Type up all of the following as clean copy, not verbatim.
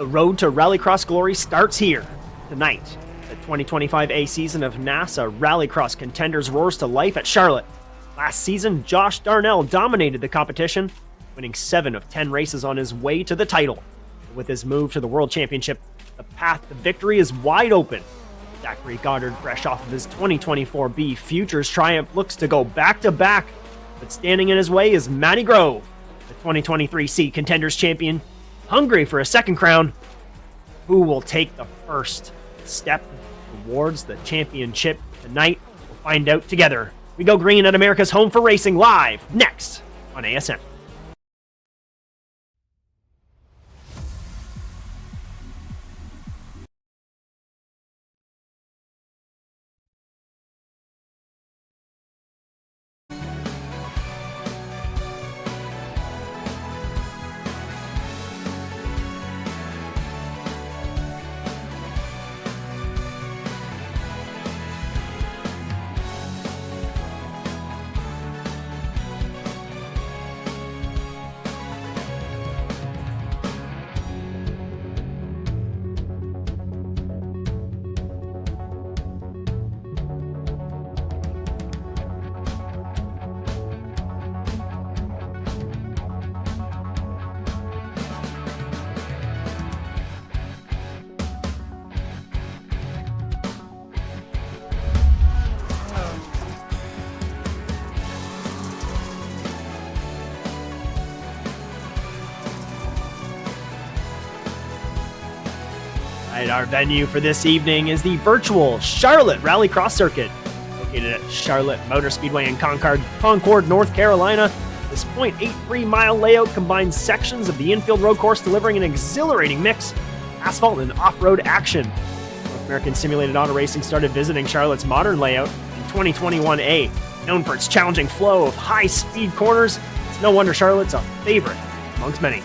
The road to Rallycross glory starts here. Tonight, the 2025 A season of NASA Rallycross Contenders roars to life at Charlotte. Last season, Josh Darnell dominated the competition, winning 7 of 10 races on his way to the title. With his move to the World Championship, the path to victory is wide open. Zachary Goddard, fresh off of his 2024 B Futures triumph, looks to go back-to-back, but standing in his way is Matty Grove, the 2023 C Contenders champion, hungry for a second crown. Who will take the first step towards the championship tonight? We'll find out together. We go green at America's home for racing, live next on ASN. Our venue for this evening is the virtual Charlotte Rallycross Circuit, located at Charlotte Motor Speedway in Concord, North Carolina. This 0.83-mile layout combines sections of the infield road course, delivering an exhilarating mix of asphalt and off-road action. North American Simulated Auto Racing started visiting Charlotte's modern layout in 2021A. Known for its challenging flow of high-speed corners, it's no wonder Charlotte's a favorite amongst many.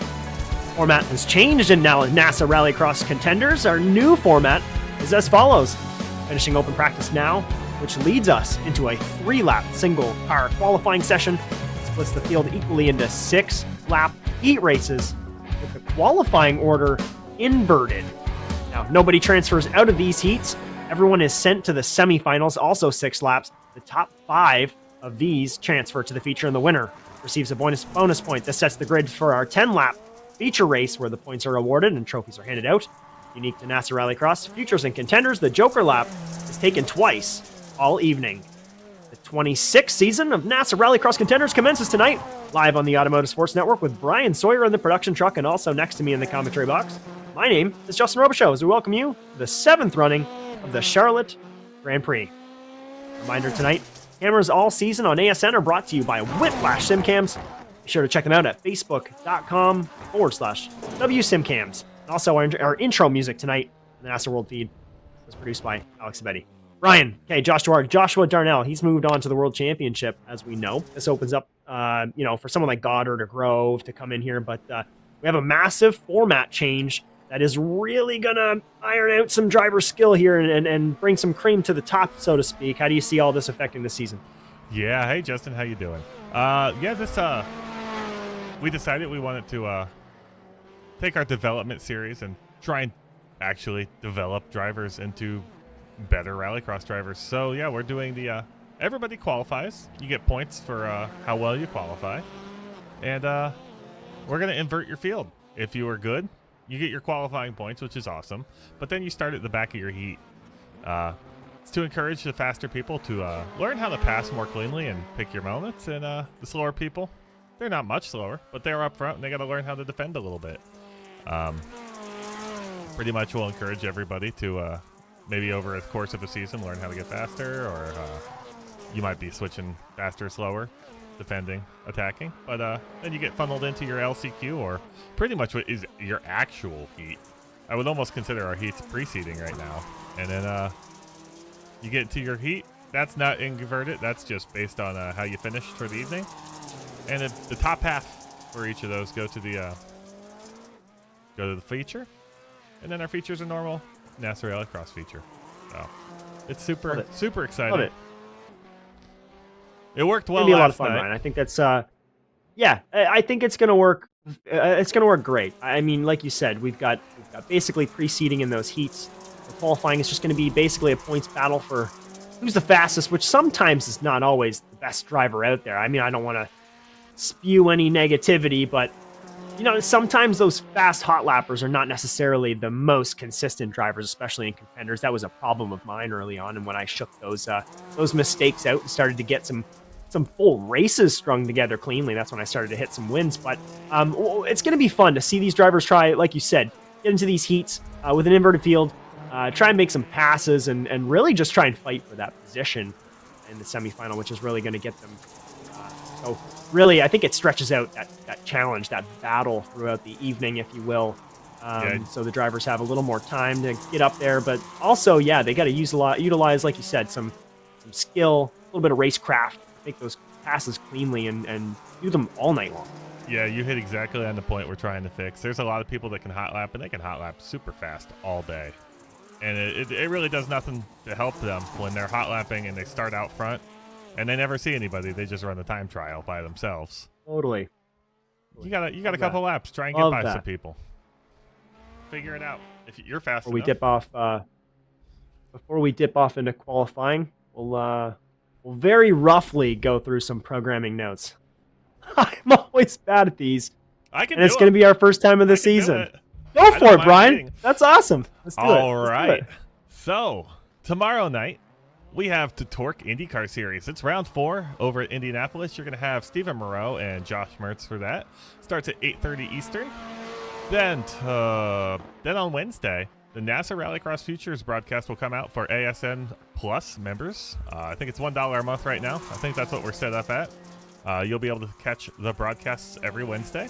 Format has changed in now NASA Rallycross Contenders. Our new format is as follows. Finishing open practice now, which leads us into a 3-lap single-car qualifying session. Splits the field equally into 6-lap heat races, with the qualifying order inverted. Now, nobody transfers out of these heats. Everyone is sent to the semifinals, also 6 laps. The top 5 of these transfer to the feature, and the winner receives a bonus point. This sets the grid for our 10-lap feature race, where the points are awarded and trophies are handed out. Unique to NASA Rallycross Futures and Contenders, the Joker Lap is taken twice all evening. The 26th season of NASA Rallycross Contenders commences tonight, live on the Automotive Sports Network, with Bryan, Sawyer in the production truck, and also next to me in the commentary box. My name is Justin Robichaud, as we welcome you to the 7th running of the Charlotte Grand Prix. Reminder tonight, cameras all season on ASN are brought to you by Whiplash SimCams. Be sure to check them out at facebook.com/WSimCams. Also, our intro music tonight on the NASA World feed was produced by Alex Betty. Bryan, okay, Joshua Darnell, he's moved on to the World Championship, as we know. This opens up, for someone like Goddard or Grove to come in here, but we have a massive format change that is really going to iron out some driver skill here and bring some cream to the top, so to speak. How do you see all this affecting the season? Yeah, hey, Justin, how you doing? We decided we wanted to take our development series and try and actually develop drivers into better rallycross drivers. So yeah, we're doing the everybody qualifies. You get points for how well you qualify, and we're gonna invert your field. If you are good, you get your qualifying points, which is awesome. But then you start at the back of your heat. It's to encourage the faster people to learn how to pass more cleanly and pick your moments, and the slower people, they're not much slower, but they're up front and they got to learn how to defend a little bit. Pretty much we'll encourage everybody to maybe over the course of a season learn how to get faster, or you might be switching faster, slower, defending, attacking. But then you get funneled into your LCQ, or pretty much what is your actual heat. I would almost consider our heats pre-seeding right now. And then you get to your heat. That's not inverted. That's just based on how you finished for the evening. And the top half for each of those go to the feature, and then our feature's a normal NASA Rallycross feature. So it's super exciting. Love it. It worked well. It'll be a lot of last fun, night. Ryan. I think that's I think it's going to work It's going to work great. I mean, like you said, we've got basically pre-seeding in those heats. The qualifying is just going to be basically a points battle for who's the fastest, which sometimes is not always the best driver out there. I mean, I don't want to spew any negativity, but you know, sometimes those fast hot lappers are not necessarily the most consistent drivers, especially in contenders. That was a problem of mine early on, and when I shook those mistakes out and started to get some full races strung together cleanly, that's when I started to hit some wins. But it's going to be fun to see these drivers try, like you said, get into these heats with an inverted field, try and make some passes, and really just try and fight for that position in the semifinal, which is really going to get them. So really, I think it stretches out that challenge, that battle throughout the evening, if you will. So the drivers have a little more time to get up there, but also, yeah, they got to utilize, like you said, some skill, a little bit of racecraft, make those passes cleanly and do them all night long. Yeah, you hit exactly on the point we're trying to fix. There's a lot of people that can hot lap, and they can hot lap super fast all day. And it really does nothing to help them when they're hot lapping and they start out front. And they never see anybody. They just run the time trial by themselves. Totally. You got a couple laps. Try and get by some people. Figure it out. If you're fast enough. Before we dip off into qualifying, we'll very roughly go through some programming notes. I'm always bad at these. And it's going to be our first time of the season. Go for it, Brian. That's awesome. Let's do it. All right. So tomorrow night, we have the Torque IndyCar Series. It's round 4 over at Indianapolis. You're going to have Stephen Moreau and Josh Mertz for that. Starts at 8:30 Eastern. Then on Wednesday, the NASA Rallycross Futures broadcast will come out for ASN Plus members. I think it's $1 a month right now. I think that's what we're set up at. You'll be able to catch the broadcasts every Wednesday.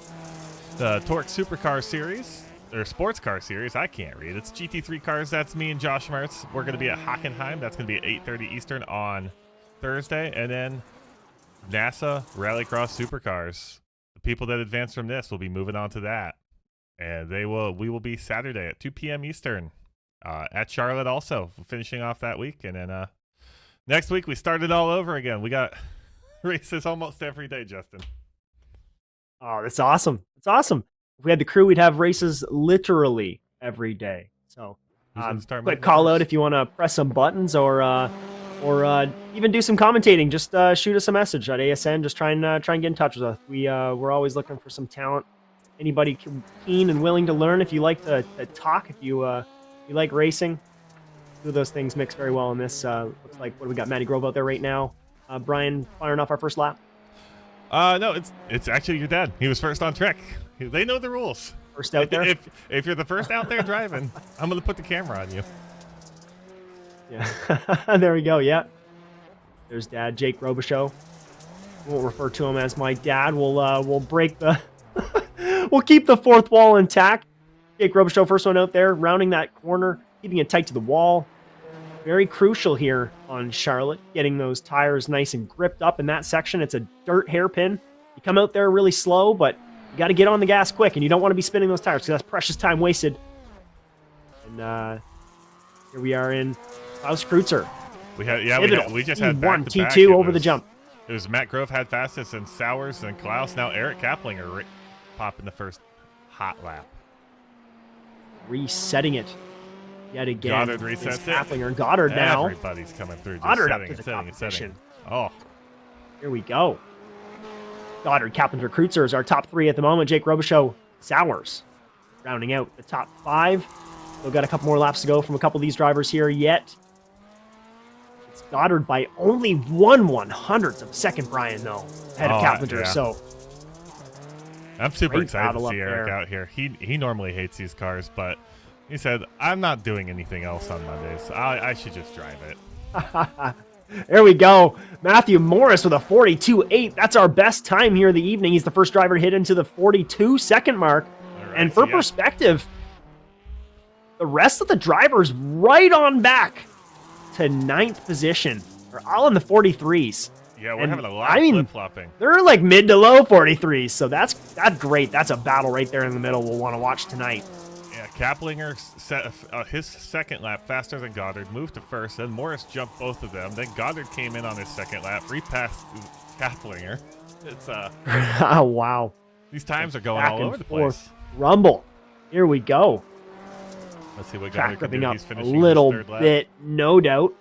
The Torque Supercar Series, or Sports Car Series, I can't read. It's GT3 cars. That's me and Josh Mertz. We're going to be at Hockenheim. That's going to be at 8:30 Eastern on Thursday. And then NASA Rallycross Supercars. The people that advance from this will be moving on to that. And we will be Saturday at 2 p.m. Eastern at Charlotte also, finishing off that week. And then next week we start it all over again. We got races almost every day, Justin. Oh, that's awesome. That's awesome. If we had the crew, we'd have races literally every day. So quick call out if you want to press some buttons or even do some commentating. Just shoot us a message at ASN. Just try and get in touch with us. We're always looking for some talent. Anybody keen and willing to learn. If you like to talk, if you like racing, two of those things mix very well in this. Looks like, what do we got? Matty Grove out there right now. Bryan firing off our first lap. No, it's actually your dad. He was first on track. They know the rules. First out there? If you're the first out there driving, I'm going to put the camera on you. Yeah. There we go. Yeah. There's Dad, Jake Robichaud. We won't refer to him as my dad. We'll break the... we'll keep the fourth wall intact. Jake Robichaud, first one out there, rounding that corner, keeping it tight to the wall. Very crucial here on Charlotte, getting those tires nice and gripped up in that section. It's a dirt hairpin. You come out there really slow, but you got to get on the gas quick, and you don't want to be spinning those tires because that's precious time wasted. And here we are in Klaus Kreutzer. We just had T1, back-to-back. T2 over the jump. It was Matt Grove had fastest, and Sawyer, and Klaus. Now Eric Kaplinger popping the first hot lap. Resetting it yet again. Goddard resets it. Kaplinger. Goddard now. Everybody's coming through. Just Goddard setting up to the and competition. Oh. Here we go. Goddard, Kaplinger, Kreutzer is our top 3 at the moment. Jake Robichaud, Sawers rounding out the top 5. Still got a couple more laps to go from a couple of these drivers here yet. It's Goddard by only 1/100th of a second, Bryan, though, ahead of Kaplinger. Yeah. So I'm super excited to see Eric there. out here. He normally hates these cars, but he said, I'm not doing anything else on Mondays. I should just drive it. There we go. Matthew Morris with a 42.8. That's our best time here of the evening. He's the first driver to hit into the 42-second mark. Right, and for perspective, the rest of the drivers right on back to 9th position. They're all in the 43s. Yeah, we're having a lot of flip-flopping. They're like mid to low 43s, so that's great. That's a battle right there in the middle we'll want to watch tonight. Yeah, Kaplinger set his second lap faster than Goddard, moved to first, then Morris jumped both of them. Then Goddard came in on his second lap, repassed Kaplinger. It's Oh, wow. These times are going Back all and over the forth. place. Rumble. Here we go. Let's see what Track Goddard can gripping do. up He's a finishing little his 3rd lap. bit, no doubt.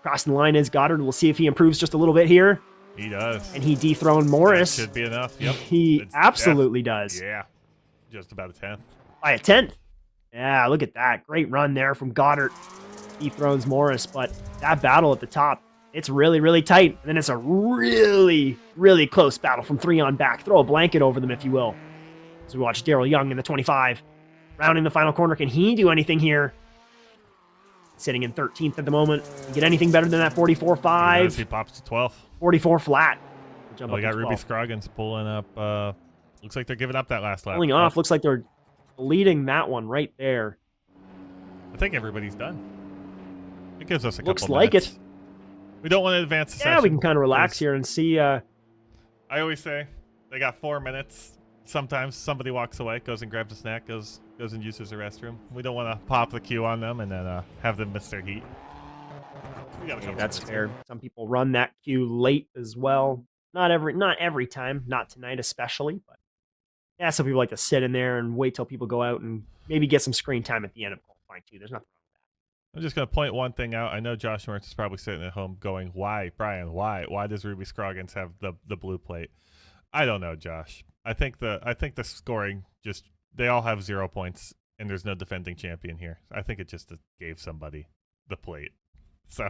Crossing the line is Goddard. We'll see if he improves just a little bit here. He does. And he dethroned Morris. That should be enough. Yep. He absolutely does. Yeah. Just about a 10th. By a 10th. Yeah, look at that. Great run there from Goddard. Dethrones Morris, but that battle at the top, it's really, really tight. And then it's a really, really close battle from 3 on back. Throw a blanket over them, if you will. As we watch Darrell Young in the 25. Rounding the final corner. Can he do anything here? Sitting in 13th at the moment. Get anything better than that 44.5? He pops to 12th. 44 flat. We got Ruby Scroggins pulling up. Looks like they're giving up that last lap. Pulling off. Looks like they're leading that one right there. I think everybody's done. It gives us a couple Looks like minutes. it. We don't want to advance the session. Yeah, we can kind of relax here and see. I always say they got 4 minutes. Sometimes somebody walks away, goes and grabs a snack, goes and uses the restroom. We don't want to pop the queue on them and then have them miss their heat. We got a couple that's minutes fair. here. Some people run that queue late as well. Not every time, not tonight especially, but yeah, some people like to sit in there and wait till people go out and maybe get some screen time at the end of qualifying too. There's nothing wrong with I'm just going to point one thing out. I know Josh Norris is probably sitting at home going, why, Brian, why? Why does Ruby Scroggins have the blue plate? I don't know, Josh. I think the scoring just, they all have 0 points and there's no defending champion here. I think it just gave somebody the plate. So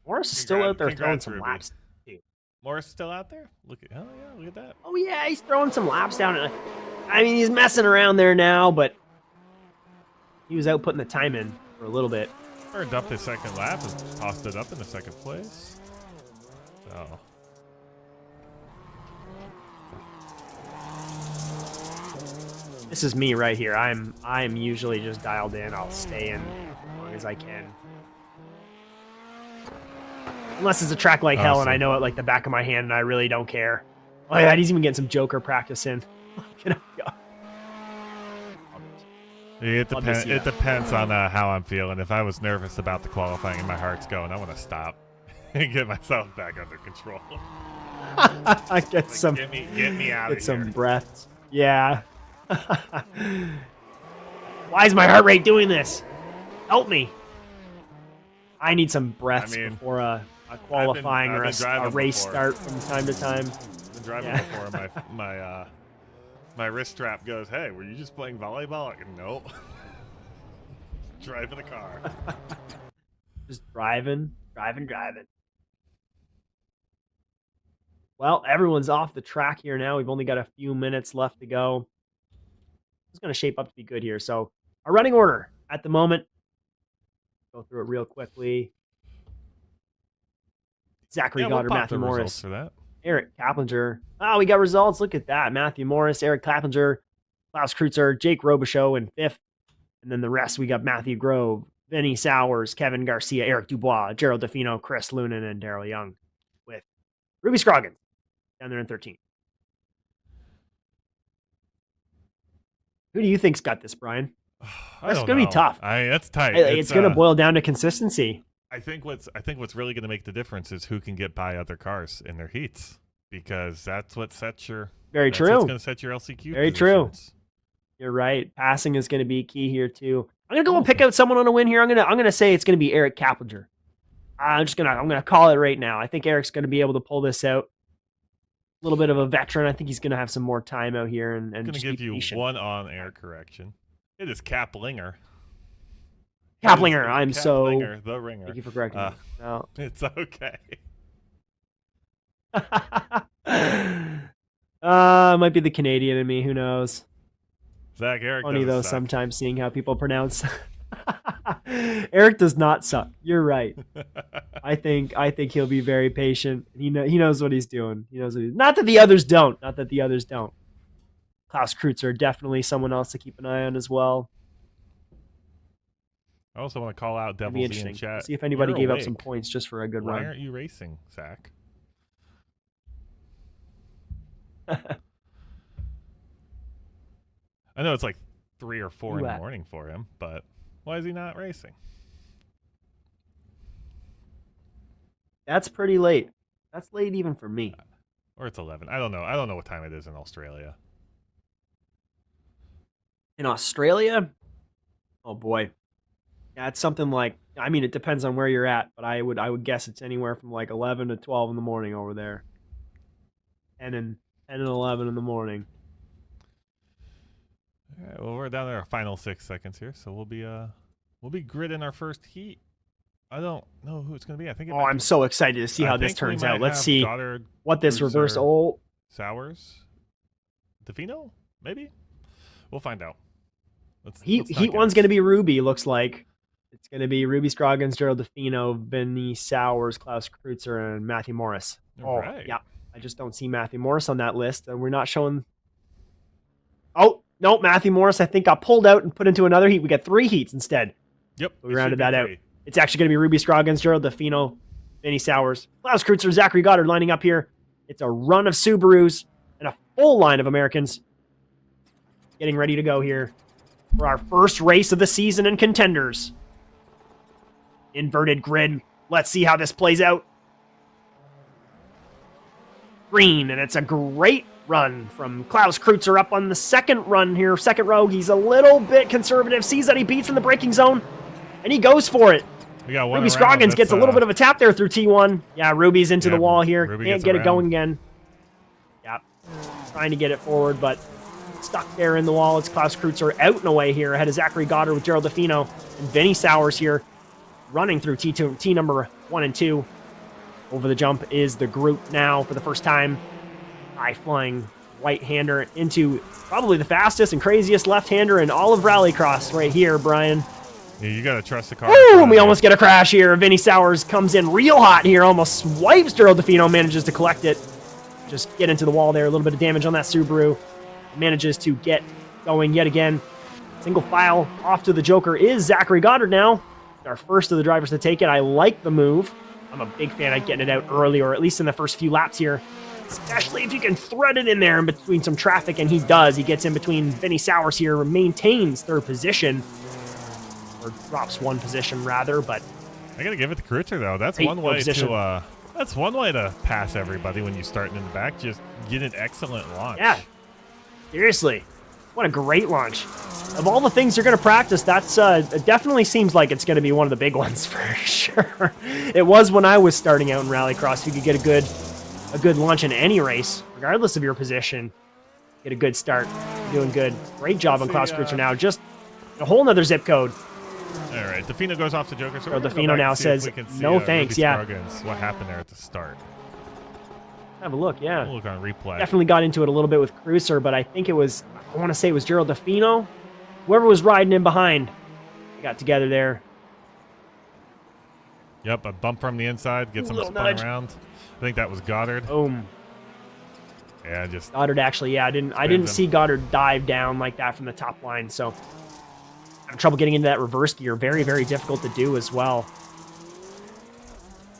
Morris is still out there throwing congrats, some Ruby. laps too. Morris still out there? Look at look at that. Oh yeah, he's throwing some laps down. I mean, he's messing around there now, but he was out putting the time in for a little bit. Burned up his 2nd lap and tossed it up in the 2nd place. So This is me right here. I'm usually just dialed in. I'll stay in as long as I can. Unless it's a track like hell and I know it like the back of my hand and I really don't care. Oh yeah, he's even getting some Joker practice in. it depends on how I'm feeling. If I was nervous about the qualifying and my heart's going, I want to stop and get myself back under control. I get like, some get me out of here. Get some breaths. Yeah. Why is my heart rate doing this? Help me. I need some breaths before a qualifying or a race start from time to time. I've been driving before. My wrist strap goes, hey, were you just playing volleyball? No. Driving the car. Just driving. Well, everyone's off the track here now. We've only got a few minutes left to go. It's going to shape up to be good here. So our running order at the moment, go through it real quickly. Zachary Goddard, Matthew Morris, for that. Eric Kaplinger. Oh, we got results. Look at that. Matthew Morris, Eric Kaplinger, Klaus Kreutzer, Jake Robichaud in 5th. And then the rest, we got Matty Grove, Vinny Sowers, Kevin Garcia, Eric Dubois, Gerald DeFino, Chris Lunan, and Darrell Young with Ruby Scroggins down there in 13th. Who do you think's got this, Brian? That's going to be tough. That's tight. It's going to boil down to consistency. I think what's really going to make the difference is who can get by other cars in their heats, because that's what sets your What's going to set your LCQ. Very positions. true. You're right. Passing is going to be key here too. I'm going to go and pick out someone on a win here. I'm going to say it's going to be Eric Kaplinger. I'm going to call it right now. I think Eric's going to be able to pull this out. A little bit of a veteran. I think he's going to have some more time out here and I'm going to give you patient. one on-air correction. It is Kaplinger. Kaplinger. I'm so. Kaplinger, the ringer. Thank you for correcting me. No. It's okay. Might be the Canadian in me. Who knows? Eric. Funny though, sometimes seeing how people pronounce. Eric does not suck. You're right. I think he'll be very patient. He knows what he's doing. Not that the others don't. Klaus Kreutzer, definitely someone else to keep an eye on as well. I also want to call out Devils in chat. See if anybody gave up some points just for a good run. Why aren't you racing, Zach? I know it's like 3 or 4 in the morning for him, but why is he not racing? That's pretty late. That's late even for me. Or it's 11. I don't know. I don't know what time it is in Australia. In Australia? Oh boy. Yeah, it's something like, I mean, it depends on where you're at, but I would guess it's anywhere from like 11 to 12 in the morning over there. 10 and 11 in the morning. All right, well, we're down to our final 6 seconds here, so we'll be gridding our first heat. I don't know who it's going to be. I think. I'm so excited to see how this turns out. Let's see Goddard, what this reverse. Oh, Sowers, Defino, maybe. We'll find out. Heat one's going to be Ruby. Looks like it's going to be Ruby Scroggins, Gerald Defino, Benny Sowers, Klaus Kreutzer, and Matthew Morris. All right. Yeah. I just don't see Matthew Morris on that list, and we're not showing. Oh no, Matthew Morris, I think, got pulled out and put into another heat. We got 3 heats instead. Yep. We rounded that out. It's actually going to be Ruby Scroggins, Gerald Defino, Benny Sowers, Klaus Kreutzer, Zachary Goddard lining up here. It's a run of Subarus and a full line of Americans getting ready to go here for our first race of the season in Contenders. Inverted grid. Let's see how this plays out. Green, and it's a great run from Klaus Kreutzer up on the second run here, second row. He's a little bit conservative, sees that he beats from the braking zone, and he goes for it. We got one Ruby Scroggins gets a little bit of a tap there through T1. Yeah, Ruby's into the wall here. Can't get it going again. Yeah, trying to get it forward, but stuck there in the wall. It's Klaus Kreutzer out and away here ahead of Zachary Goddard with Gerald Defino and Benny Sowers here running through T number 1 and 2. Over the jump is the group now for the first time. High-flying right-hander into probably the fastest and craziest left-hander in all of Rallycross right here, Brian. Yeah, you got to trust the car. Ooh, we almost get a crash here. Vinny Sowers comes in real hot here, almost swipes Gerald Defino, manages to collect it. Just get into the wall there. A little bit of damage on that Subaru. Manages to get going yet again. Single file off to the Joker is Zachary Goddard now. Our first of the drivers to take it. I like the move. I'm a big fan of getting it out early, or at least in the first few laps here. Especially if you can thread it in there in between some traffic, and he does. He gets in between Benny Sowers here, maintains third position. Or drops 1 position, rather, but... I gotta give it to Kreutzer, though. That's one way to... That's one way to pass everybody when you're starting in the back. Just get an excellent launch. Yeah. Seriously. What a great launch. Of all the things you're going to practice, that's it definitely seems like it's going to be one of the big ones for sure. It was when I was starting out in Rallycross. You could get a good launch in any race, regardless of your position. Get a good start. You're doing good. Great job on Klaus Kreutzer now. Just a whole nother zip code. All right, Defino goes off the Joker. So Defino now says, no thanks, yeah. What happened there at the start? Have a look, yeah. We'll look on replay. Definitely got into it a little bit with Kreutzer, but I think it was, I want to say it was Gerald Defino. Whoever was riding in behind. They got together there. Yep, a bump from the inside, gets him spun around. I think that was Goddard. Boom. Yeah, just Goddard actually, yeah, I didn't see Goddard dive down like that from the top line, so having trouble getting into that reverse gear. Very, very difficult to do as well.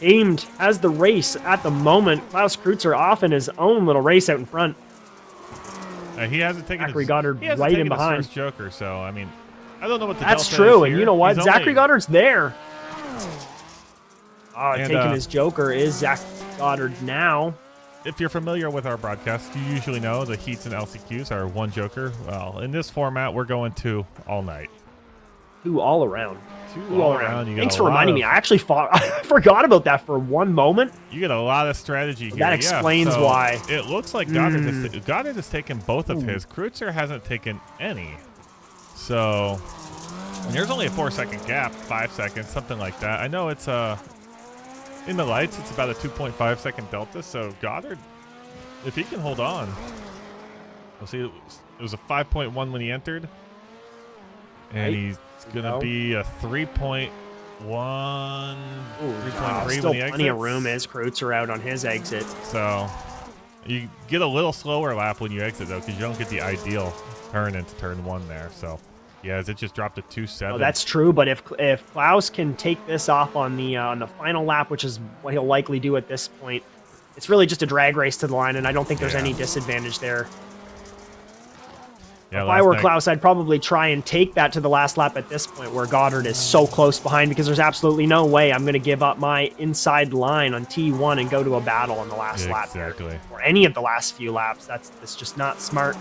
Aimed as the race at the moment. Klaus Kreutzer off in his own little race out in front. He hasn't taken Zachary Goddard right in behind. His first Joker, so I mean, I don't know what the That's delta true, is and here. you know what? He's Zachary Goddard's there. And, taking his Joker is Zach Goddard now. If you're familiar with our broadcast, you usually know the heats and LCQs are 1 Joker. Well, in this format, we're going 2 all night. 2 all around. 2 all around. Thanks for reminding me. I actually I forgot about that for one moment. You get a lot of strategy here. That explains why. It looks like Goddard has taken both of his. Kreutzer hasn't taken any. So there's only a 4-second gap, 5 seconds, something like that. I know it's in the lights, it's about a 2.5-second delta. So Goddard, if he can hold on, we'll see. It was a 5.1 when he entered, and he's going to be a 3.1, 3.3 when still he exits. Plenty of room as Kreutzer out on his exit. So you get a little slower lap when you exit, though, because you don't get the ideal turn into turn 1 there. So, yeah, as it just dropped to 2.7. Oh, that's true, but if Klaus can take this off on the final lap, which is what he'll likely do at this point, it's really just a drag race to the line, and I don't think there's any disadvantage there. Yeah, if I were Klaus, I'd probably try and take that to the last lap at this point where Goddard is so close behind, because there's absolutely no way I'm going to give up my inside line on T1 and go to a battle on the last lap. Exactly. Or any of the last few laps. That's just not smart.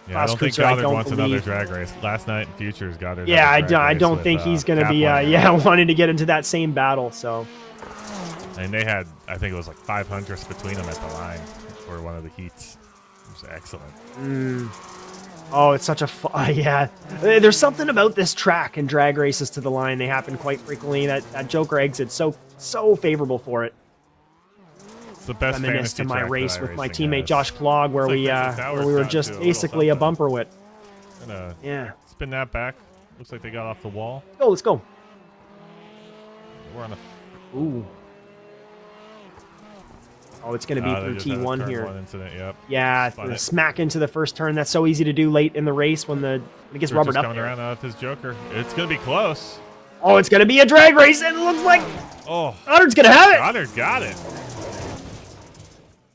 Yeah, I don't think Goddard wants another drag race. Last night and Futures Goddard. Yeah, I don't think he's going to be wanting to get into that same battle. So. And they had, I think it was like 500ths between them at the line for one of the heats. It was excellent. Oh, it's such a yeah. There's something about this track and drag races to the line. They happen quite frequently. That Joker exit so favorable for it. It's the best reminisce to my race with my teammate as. Josh Klog, where we were just basically a bumper wit. Yeah. Spin that back. Looks like they got off the wall. Let's go. We're on a. Ooh. Oh, it's going to be through T1 here. Incident, yep. Yeah, smack into the first turn. That's so easy to do late in the race when it gets rubbered up. Coming around with his Joker. It's going to be close. Oh, it's going to be a drag race, and it looks like Goddard's going to have it. Goddard got it.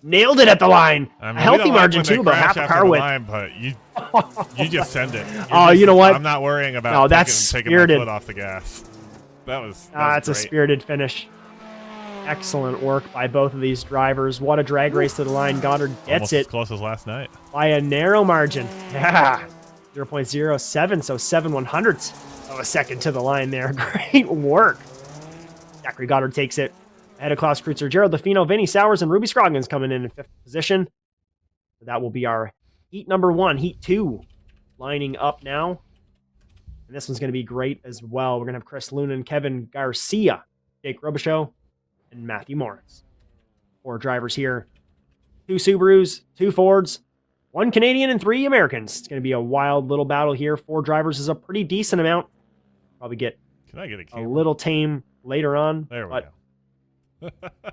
Nailed it at the line. I mean, a healthy margin too, but half a car width. But you just send it. You know what? I'm not worrying about taking my foot off the gas. That's a spirited finish. Excellent work by both of these drivers. What a drag race to the line. Goddard gets almost it. As close as last night. By a narrow margin. Yeah. 0.07, so 7/100ths of a second to the line there. Great work. Zachary Goddard takes it. Ahead of Klaus Kreutzer, Gerald Defino, Vinny Sowers, and Ruby Scroggins coming in 5th position. That will be our heat number 1. Heat 2 lining up now. And this one's going to be great as well. We're going to have Chris Lunan, Kevin Garcia, Jake Robichaud, and Matthew Morris. 4 drivers here. 2 Subarus, 2 Fords, 1 Canadian, and 3 Americans. It's going to be a wild little battle here. 4 drivers is a pretty decent amount. Probably get a little tame later on. There we go.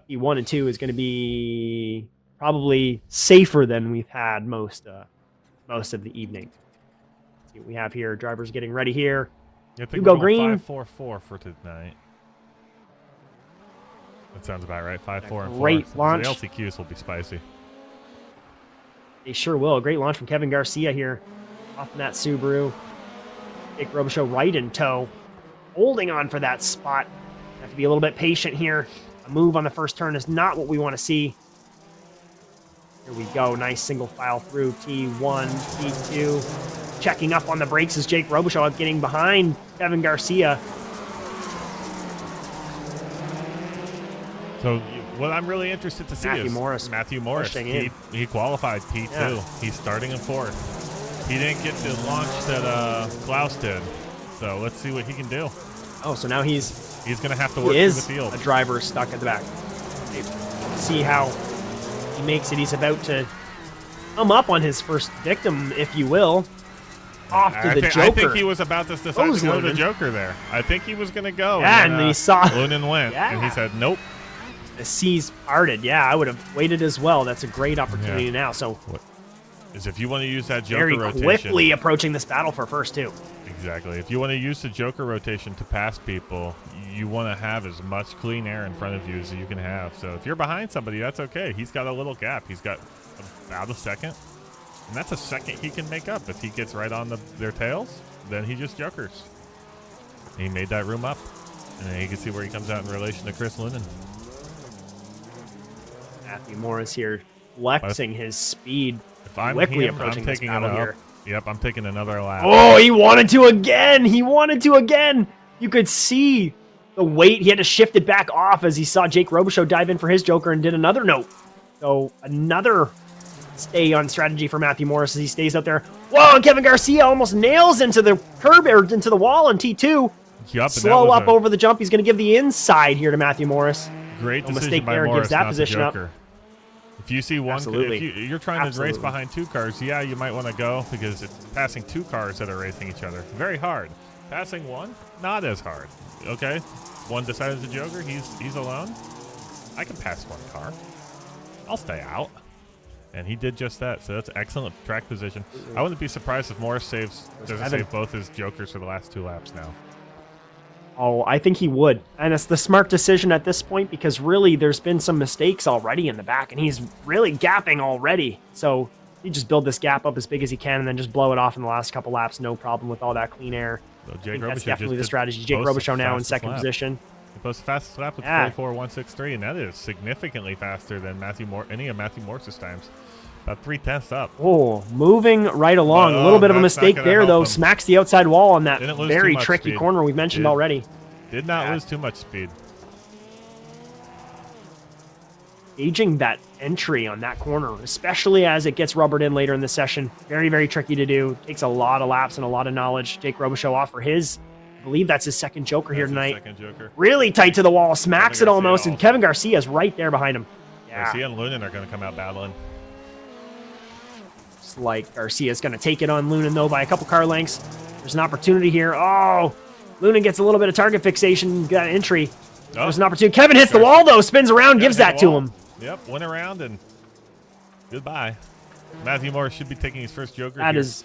E1 and 2 is going to be probably safer than we've had most of the evening. Let's see what we have here. Drivers getting ready here. You go green. 5-4-4 for tonight. That sounds about right. 5-4 and 4. Great launch. The LCQs will be spicy. They sure will. A great launch from Kevin Garcia here. Off in that Subaru. Jake Robichaud right in tow. Holding on for that spot. Have to be a little bit patient here. A move on the first turn is not what we want to see. Here we go. Nice single file through T1, T2. Checking up on the brakes is Jake Robichaud getting behind Kevin Garcia. So what I'm really interested to see is Matthew Morris. He qualified P2. Yeah. He's starting in 4th. He didn't get the launch that Klaus did. So let's see what he can do. Oh, so now he's going to have to work through the field. A driver stuck at the back. See how he makes it. He's about to come up on his first victim, if you will. Off to the Joker. I think he was about to decide to go to the Joker there. I think he was going to go. Yeah, and then he saw Lunan went, and he said, nope. The seas parted. Yeah, I would have waited as well. That's a great opportunity now. So, if you want to use that Joker rotation, very quickly approaching this battle for first 2. Exactly. If you want to use the Joker rotation to pass people, you want to have as much clean air in front of you as you can have. So if you're behind somebody, that's okay. He's got a little gap. He's got about a second. And that's a second he can make up. If he gets right on their tails, then he just Jokers. And he made that room up. And then you can see where he comes out in relation to Chris Lunan. Matthew Morris here flexing his speed. If I'm quickly him, approaching I'm taking this battle here. Yep, I'm taking another lap. Oh, he wanted to again. You could see the weight. He had to shift it back off as he saw Jake Robichaud dive in for his Joker and did another note. So another stay on strategy for Matthew Morris as he stays out there. Whoa, and Kevin Garcia almost nails into the curb or into the wall on T2. Yep, slow up over the jump. He's going to give the inside here to Matthew Morris. Great decision mistake by there. Morris, Gives that not position the up. Joker. If you see one, if you're trying to race behind 2 cars, yeah, you might want to go because it's passing 2 cars that are racing each other. Very hard. Passing 1, not as hard. Okay, one decided to Joker. He's alone. I can pass 1 car. I'll stay out. And he did just that. So that's excellent track position. I wouldn't be surprised if Morris doesn't save both his Jokers for the last 2 laps now. Oh, I think he would. And it's the smart decision at this point because really there's been some mistakes already in the back and he's really gapping already. So He just build this gap up as big as he can and then just blow it off in the last couple laps. No problem with all that clean air. So I think that's definitely the strategy. Jake Robichaud now in second position. He posted fastest lap with 44.163, and that is significantly faster than any of Matthew Morse's times. About 0.3 up. Oh, moving right along. A little bit of a mistake there, though. Smacks the outside wall on that very tricky corner we mentioned already. Did not lose too much speed. Gauging that entry on that corner, especially as it gets rubbered in later in the session. Very, very tricky to do. Takes a lot of laps and a lot of knowledge. Jake Robichaud off for his, I believe that's his second joker here tonight. Second joker. Really tight to the wall. Smacks it almost, and Kevin Garcia's right there behind him. Yeah. Garcia and Lunan are going to come out battling. It's like Garcia's going to take it on Lunan, though, by a couple car lengths. There's an opportunity here. Oh, Lunan gets a little bit of target fixation. Got an entry. There's an opportunity. Kevin hits the wall, though. Spins around, gives that to him. Yep, went around and goodbye. Matthew Morris should be taking his first joker. That is.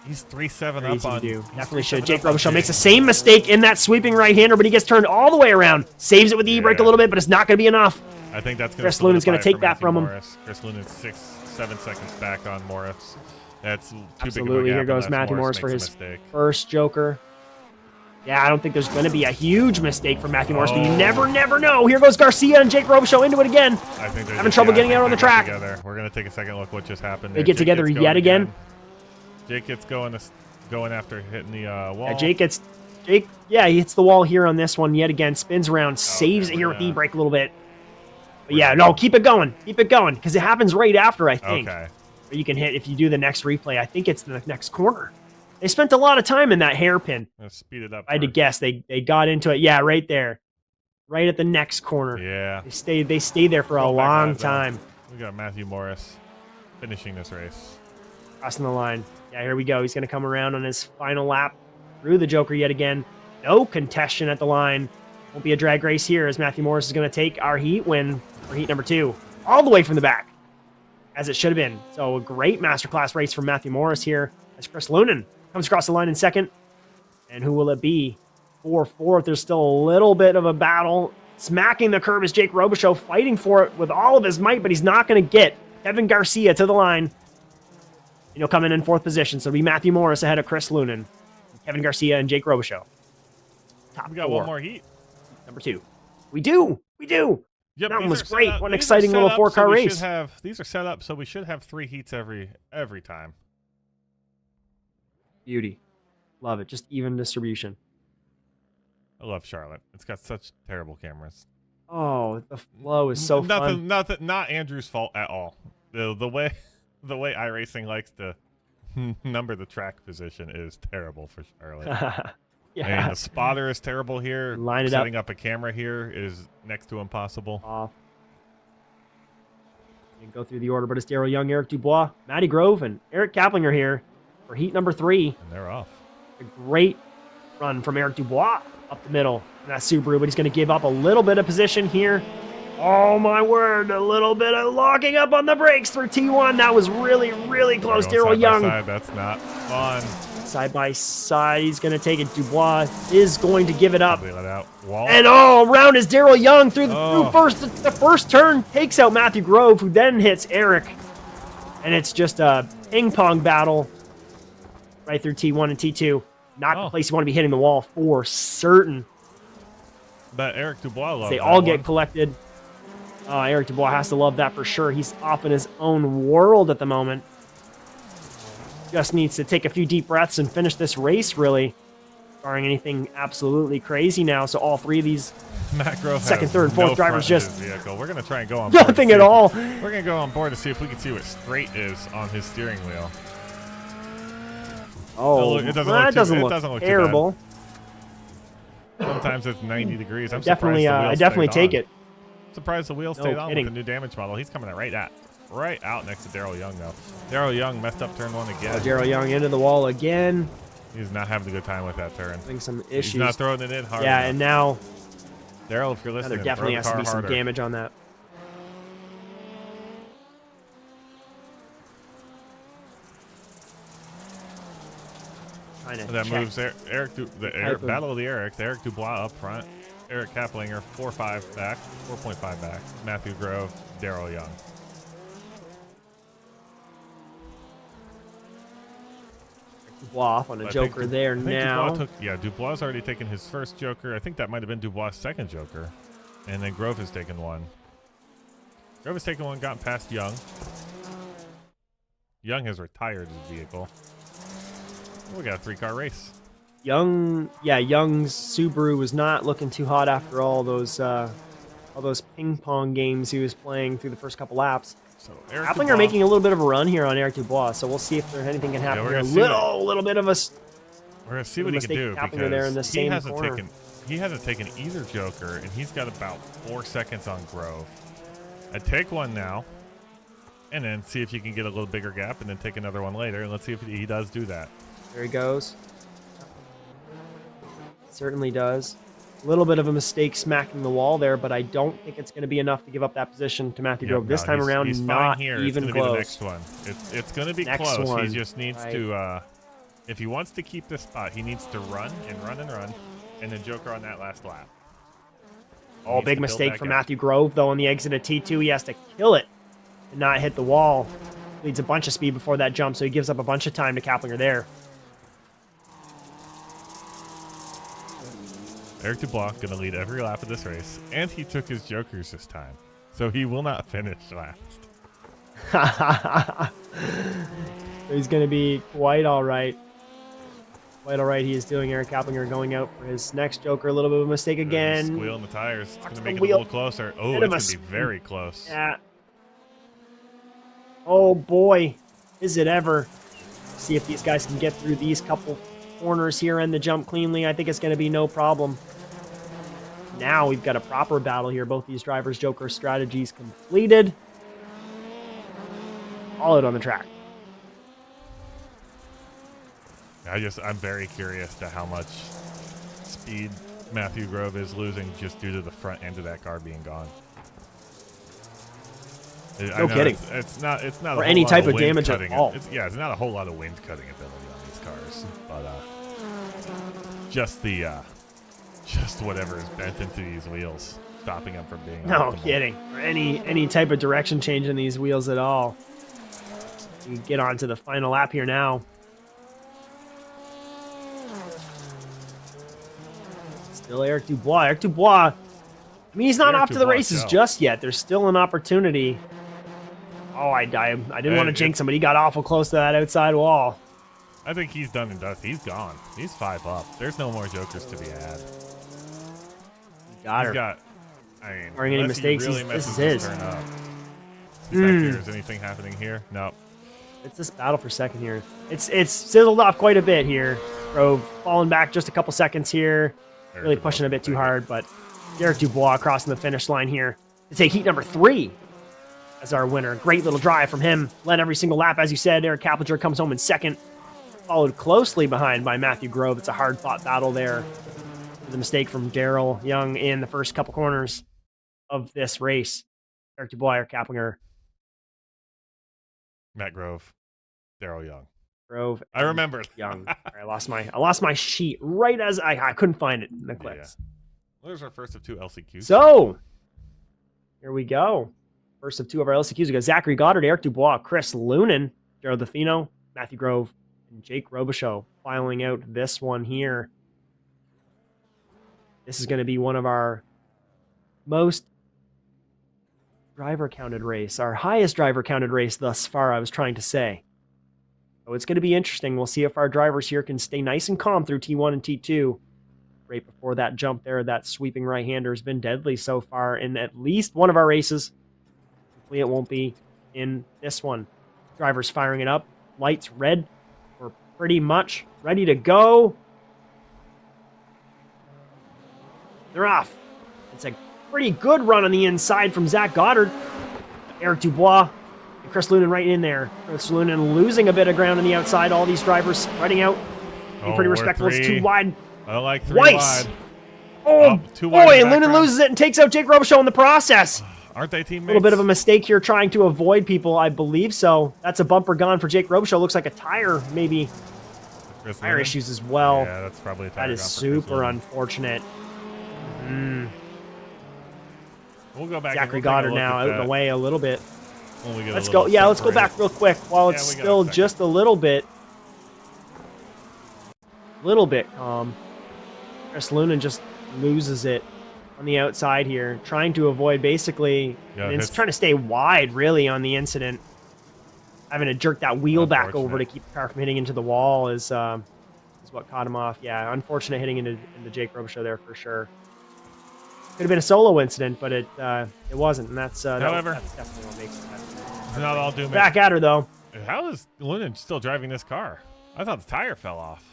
He's 3-7 up on. Definitely should. Jake Robichaud makes the same mistake in that sweeping right-hander, but he gets turned all the way around. Saves it with the e-brake a little bit, but it's not going to be enough. I think that's going to. Chris Lunan's going to take that from him. Chris Lunan's 6-7 seconds back on Morris. That's too absolutely. Big of a gap. Here goes Matthew Morris for his first joker. Yeah, I don't think there's going to be a huge mistake from Matthew Morris, but you never know. Here goes Garcia and Jake Robichaud into it again. I think they're having trouble getting out on the track. We're going to take a second look what just happened. They get together yet again. Jake gets going after hitting the wall. Yeah, he hits the wall here on this one yet again. Spins around, saves it here with the e-brake a little bit. But yeah, no, keep it going. Keep it going, because it happens right after, I think. Okay. Or you can hit, if you do the next replay, I think it's the next corner. They spent a lot of time in that hairpin. Let's speed it up. I had to guess. They got into it. Yeah, right there. Right at the next corner. Yeah. They stayed there for a long time. We got Matthew Morris finishing this race. Crossing the line. Yeah, here we go. He's going to come around on his final lap through the joker yet again. No contention at the line. Won't be a drag race here as Matthew Morris is going to take our heat win for heat number 2. All the way from the back, as it should have been. So a great masterclass race from Matthew Morris here as Chris Lunan comes across the line in second. And who will it be for fourth? There's still a little bit of a battle. Smacking the curb is Jake Robichaud, fighting for it with all of his might, but he's not going to get Kevin Garcia to the line. And he'll come in fourth position. So it'll be Matthew Morris ahead of Chris Lunan, Kevin Garcia, and Jake Robichaud. We got 1 more heat. Number 2. We do. Yep, that one was great. What an exciting little 4-car race. These are set up, so we should have 3 heats every time. Beauty. Love it. Just even distribution. I love Charlotte. It's got such terrible cameras. Oh, the flow is so fun. Not Andrew's fault at all. The way iRacing likes to number the track position is terrible for Charlotte. Yeah. I mean, the spotter is terrible here. Line it Setting up a camera here is next to impossible. You can go through the order, but it's Darrell Young, Eric Dubois, Matty Grove, and Eric Kaplinger here for heat number 3. And they're off. A great run from Eric Dubois up the middle in that Subaru, but he's going to give up a little bit of position here. Oh, my word. A little bit of locking up on the brakes through T1. That was really, really close. Darrell Young. That's not fun. Side by side, he's going to take it. Dubois is going to give it up. Wall. And around is Darrell Young through the first turn. Takes out Matthew Grove, who then hits Eric. And it's just a ping-pong battle right through T1 and T2. Not the place you want to be hitting the wall for certain. But Eric Dubois loves They all get collected. Eric Dubois has to love that for sure. He's off in his own world at the moment. Just needs to take a few deep breaths and finish this race, really. Barring anything absolutely crazy now. So all 3 of these second, third, fourth drivers just... We're going to try and go on board. Nothing at all. We're going to go on board to see if we can see what straight is on his steering wheel. It doesn't look terrible. Sometimes it's 90 degrees. I definitely take it. Surprised the wheel stayed on with the new damage model. He's coming right out next to Darrell Young, though. Darrell Young messed up turn 1 again. Darrell Young into the wall again. He's not having a good time with that turn. Having some issues. He's not throwing it in hard enough. And now... Darrell, if you're listening, there definitely has to be some damage on that. That moves Battle of the Erics. Eric Dubois up front. Eric Kaplinger 4.5 back. 4.5 back. Matthew Grove, Darrell Young. Dubois off on a joker there now. Dubois already taken his first joker. I think that might have been Dubois' second joker. And then Grove has taken one. Grove has taken one, gotten past Young. Young has retired his vehicle. We got a 3-car race. Young's Subaru was not looking too hot after all those ping pong games he was playing through the first couple laps. So Kaplinger making a little bit of a run here on Eric Dubois, so we'll see if there's anything can happen here. A little bit of a. We're gonna see what he can do because there in the same he hasn't taken either joker, and he's got about 4 seconds on Grove. I'd take one now, and then see if you can get a little bigger gap, and then take another one later, and let's see if he does do that. There he goes. Certainly does. A little bit of a mistake smacking the wall there, but I don't think it's going to be enough to give up that position to Matty Grove. This time around, he's not fine here. even it's close. Be the next one. It's going to be close. He just needs to, if he wants to keep this spot, he needs to run and run and run, and then joker on that last lap. Oh, big mistake from Matthew Grove, though, on the exit of T2. He has to kill it and not hit the wall. Leads a bunch of speed before that jump, so he gives up a bunch of time to Kaplinger there. Eric Dubois going to lead every lap of this race, and he took his jokers this time, so he will not finish last. He's going to be quite all right. Quite all right. He is doing. Eric Kaplinger going out for his next joker. A little bit of a mistake again. Squeal in the tires. It's going to make it a little closer. Oh, it's going to be very close. Yeah. Oh, boy. Is it ever. See if these guys can get through these couple corners here and the jump cleanly. I think it's going to be no problem. Now we've got a proper battle here. Both these drivers' joker strategies completed. All out on the track. I'm very curious to how much speed Matthew Grove is losing just due to the front end of that car being gone. No kidding. It's not or any type of damage at all. It's not a whole lot of wind cutting ability on these cars, but just whatever is bent into these wheels, stopping them from being no optimal. Kidding. Or any type of direction change in these wheels at all. You get on to the final lap here now. Still Eric Dubois. Eric Dubois, I mean, he's not off to the races just yet. There's still an opportunity. Oh, I didn't want to jinx him, but he got awful close to that outside wall. I think he's done and dusted. He's gone. He's 5 up. There's no more jokers to be had. Got her. Barring any mistakes, really this is his. Turn up. See back here. Is anything happening here? No. It's this battle for second here. It's sizzled off quite a bit here. Grove falling back just a couple seconds here. Really pushing a bit too hard, but Eric Dubois crossing the finish line here to take heat number 3 as our winner. Great little drive from him. Led every single lap, as you said. Eric Kaplinger comes home in second, followed closely behind by Matthew Grove. It's a hard-fought battle there. The mistake from Darrell Young in the first couple corners of this race. Eric Dubois, Eric Kaplinger. Matt Grove, Darrell Young. Grove. I remembered. Young. I lost my sheet right as I couldn't find it in the clips. Yeah. Well, there's our first of 2 LCQs. So, here we go. First of 2 of our LCQs. We got Zachary Goddard, Eric Dubois, Chris Lunan, Gerald DeFino, Matthew Grove, and Jake Robichaud filing out this one here. This is going to be one of our most driver counted race, our highest driver counted race thus far, I was trying to say. So it's going to be interesting. We'll see if our drivers here can stay nice and calm through T1 and T2. Right before that jump there, that sweeping right-hander has been deadly so far in at least one of our races. Hopefully it won't be in this one. Drivers firing it up. Lights red. We're pretty much ready to go. They're off. It's a pretty good run on the inside from Zach Goddard. Eric Dubois and Chris Lunan right in there. Chris Lunan losing a bit of ground on the outside. All these drivers spreading out. Pretty respectful. It's too wide. I like 3 Twice. wide. Oh, too wide boy, and Lunan loses it and takes out Jake Robichaud in the process. Aren't they teammates? A little bit of a mistake here trying to avoid people, I believe so. That's a bumper gone for Jake Robichaud. Looks like a tire, maybe. Tire issues as well. Yeah, that's probably a tire. That is super unfortunate. We'll go back. Zachary Goddard now out in the way a little bit. Let's go. Yeah, let's go back real quick while it's still just a little bit. little bit calm. Chris Lunan just loses it on the outside here, trying to avoid basically, trying to stay wide really on the incident. Having to jerk that wheel back over to keep the car from hitting into the wall is what caught him off. Yeah, unfortunate hitting into Jake Robichaud there for sure. Could have been a solo incident, but it wasn't, and that's however, that's definitely what makes it. It's not all doom. Back at her though. How is Lunan still driving this car? I thought the tire fell off.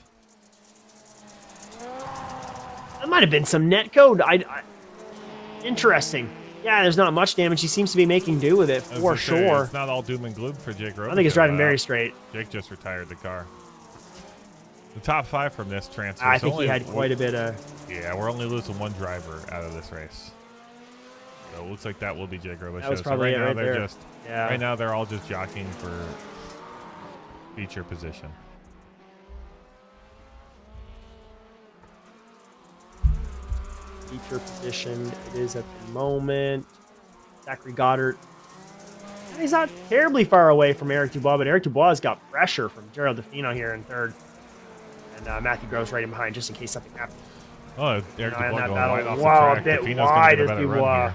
That might have been some net code. Interesting. Yeah, there's not much damage. He seems to be making do with it for sure. It's not all doom and gloom for Jake Robichaud. I think he's driving very straight. Jake just retired the car. The top 5 from this transfer. I think he had quite a bit of. Yeah, we're only losing 1 driver out of this race. So it looks like that will be Jake Robichaud. That was probably so right there. Right now they're all just jockeying for feature position. Feature position it is at the moment. Zachary Goddard. He's not terribly far away from Eric Dubois, but Eric Dubois has got pressure from Gerald DeFino here in 3rd. And Matthew Grove's right in behind just in case something happens. Oh, Eric Dubois going wide off the wow, track. A bit DeFino's wide gonna as Dubois.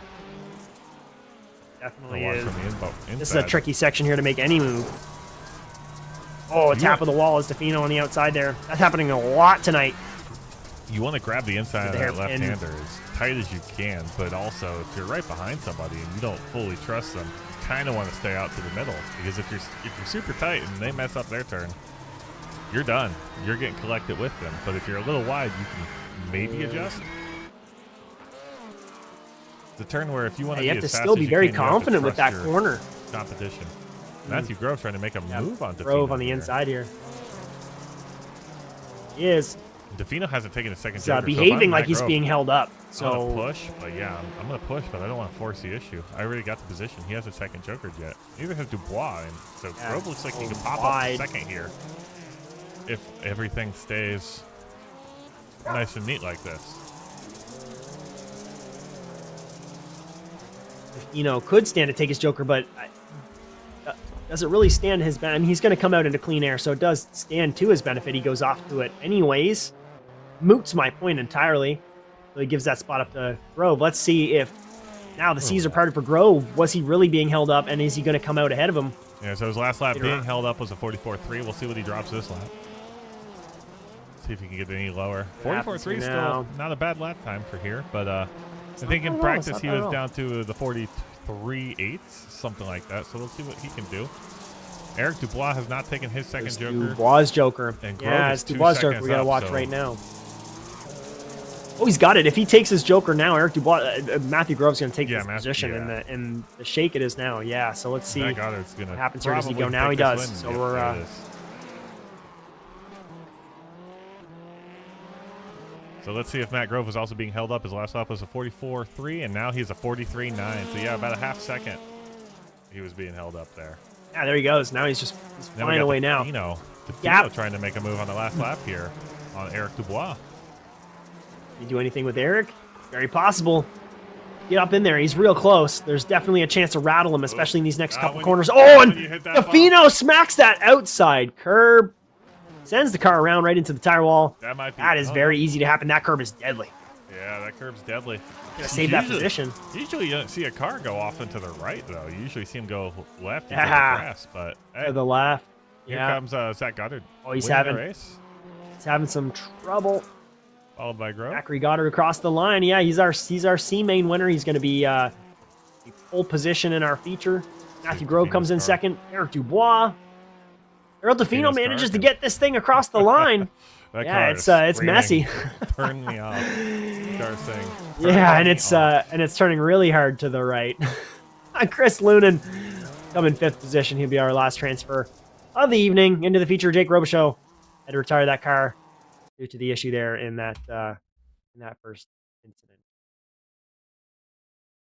Definitely is. This is a tricky section here to make any move. Oh, a tap of the wall is DeFino on the outside there. That's happening a lot tonight. You want to grab the inside of that left-hander as tight as you can, but also if you're right behind somebody and you don't fully trust them, you kind of want to stay out to the middle, because if you're super tight and they mess up their turn, you're done. You're getting collected with them. But if you're a little wide, you can maybe adjust. It's a turn where if you want to, you have to still be very confident with that corner competition. Matthew Grove trying to make a move on DeFino. Grove on the inside here. He is. DeFino hasn't taken a second. He's behaving like he's being held up. So push, but yeah, I'm gonna push, but I don't want to force the issue. I already got the position. He has a second joker jet. Neither has Dubois, and so Grove looks like he can pop up the second here if everything stays nice and neat like this. Could stand to take his joker, but does it really stand his benefit? I mean, he's going to come out into clean air, so it does stand to his benefit. He goes off to it anyways. Moots my point entirely. So he gives that spot up to Grove. Let's see if now the C's are parted for Grove. Was he really being held up, and is he going to come out ahead of him? Yeah, so his last lap being held up was a 44.3. We'll see what he drops this lap. See if he can get any lower. 44.3 still not a bad lap time for here, but I think in practice he was down to the 43.8, something like that. So we'll see what he can do. Eric Dubois has not taken his second joker. Dubois' joker. And yeah, it's Dubois' joker. We got to watch right now. Oh, he's got it. If he takes his joker now, Eric Dubois, Matthew Grove's going to take his position in the shake it is now. Yeah, so let's see what happens here. Does he go now? He does. So we're... So let's see if Matt Grove was also being held up. His last lap was a 44.3, and now he's a 43.9. So yeah, about a half second he was being held up there. Yeah, there he goes. Now he's flying away now. DeFino trying to make a move on the last lap here on Eric Dubois. You do anything with Eric? Very possible. Get up in there. He's real close. There's definitely a chance to rattle him, especially in these next couple corners. Oh, and DeFino smacks that outside curb. Sends the car around right into the tire wall. That is very easy to happen. That curb is deadly. Yeah, that curb's deadly. Gotta save that position. Usually you don't see a car go off into the right, though. You usually see him go left into the grass. But hey, to the left. Here comes Zach Goddard. Oh, he's having some trouble. Followed by Grove. Zachary Goddard across the line. Yeah, he's our C main winner. He's going to be pole position in our feature. Matthew Grove comes in second. Eric Dubois. Earl DeFino manages to get this thing across the line. Yeah, it's messy. Turn me off. Yeah, and it's turning really hard to the right. Chris Lunan come in 5th position. He'll be our last transfer of the evening into the feature. Jake Robichaud had to retire that car due to the issue there in that first incident.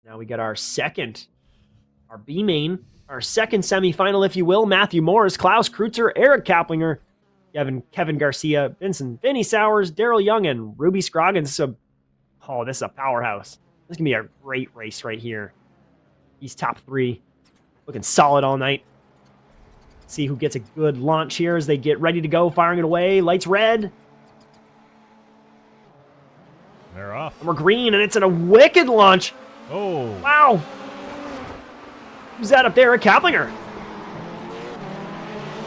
Now we got our B main. Our second semifinal, if you will. Matthew Morris, Klaus Kreutzer, Eric Kaplinger, Kevin Garcia, Vinny Sowers, Daryl Young, and Ruby Scroggins. This is a powerhouse. This is going to be a great race right here. He's top 3. Looking solid all night. See who gets a good launch here as they get ready to go. Firing it away. Lights red. They're off. And we're green, and it's in a wicked launch. Oh. Wow. Who's that up there? Eric Kaplinger.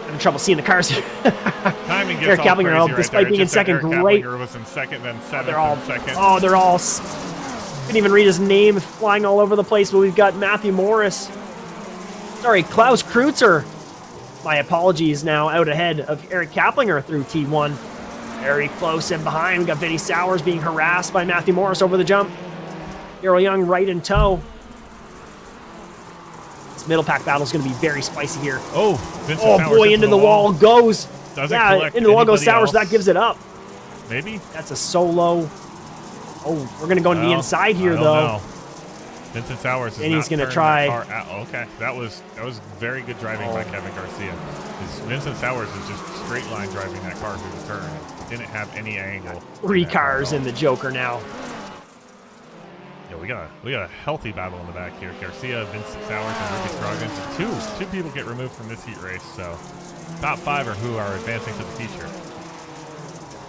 Having trouble seeing the cars here. Timing gets Eric all Kaplinger, crazy right despite there. being in Just said second, Eric great. Kaplinger was in second, then seventh, They're all and second. Oh, they're all couldn't even read his name, flying all over the place. But we've got Matthew Morris. Sorry, Klaus Kreutzer. My apologies. Now out ahead of Eric Kaplinger through T1. Very close in behind. We got Vinny Sowers being harassed by Matthew Morris over the jump. Daryl Young right in tow. This middle pack battle is going to be very spicy here. Oh, Vincent oh Sowers boy, into the wall goes. Doesn't yeah, collect into the wall goes anybody Sowers. else. That gives it up. Maybe? That's a solo. Oh, we're going to go into the inside here, I don't though. know. Vincent Sowers is And he's going to try. Okay, that was very good driving by Kevin Garcia. Vincent Sowers is just straight line driving that car through the turn. Didn't have any angle. 3 cars in the Joker now. Yeah, we got a healthy battle in the back here. Garcia, Vincent Sowers, and Robichaud. Two people get removed from this heat race. So top 5 are who are advancing to the feature.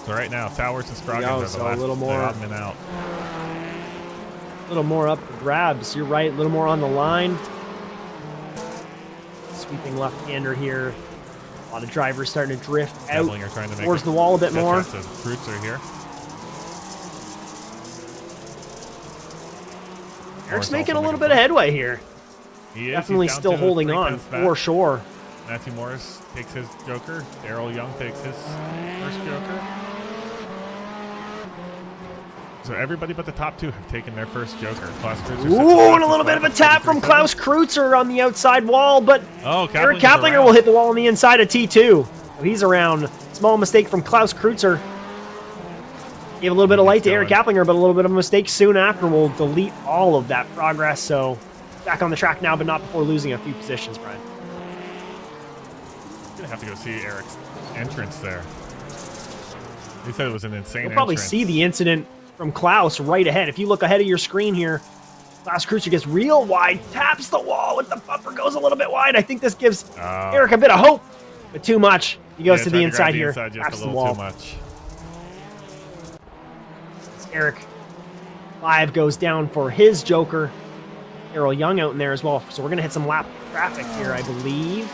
So right now, Sowers and Scroggins are the last. A little more. Odd men out. A little more up for grabs. You're right. A little more on the line. Sweeping left-hander here. A lot of drivers starting to drift out towards the wall a bit more. Fruits are here. Eric's making a little bit of headway here. He is. Definitely still holding on for sure. Matthew Morris takes his Joker. Daryl Young takes his first Joker. So everybody but the top 2 have taken their first Joker. Ooh, and a little bit of a tap from Klaus Kreutzer on the outside wall, but Eric Kaplinger will hit the wall on the inside of T2. So he's around. Small mistake from Klaus Kreutzer. Gave a little bit of light to Eric Kaplinger, but a little bit of a mistake soon after will delete all of that progress. So back on the track now, but not before losing a few positions, Brian. You're going to have to go see Eric's entrance there. He said it was an insane You'll probably entrance. see the incident from Klaus right ahead. If you look ahead of your screen here, Klaus Kreutzer gets real wide, taps the wall with the bumper, goes a little bit wide. I think this gives Eric a bit of hope, but too much. He goes to the inside here, taps the wall. Too much. Eric 5 goes down for his Joker. Daryl Young out in there as well. So we're going to hit some lap traffic here, I believe.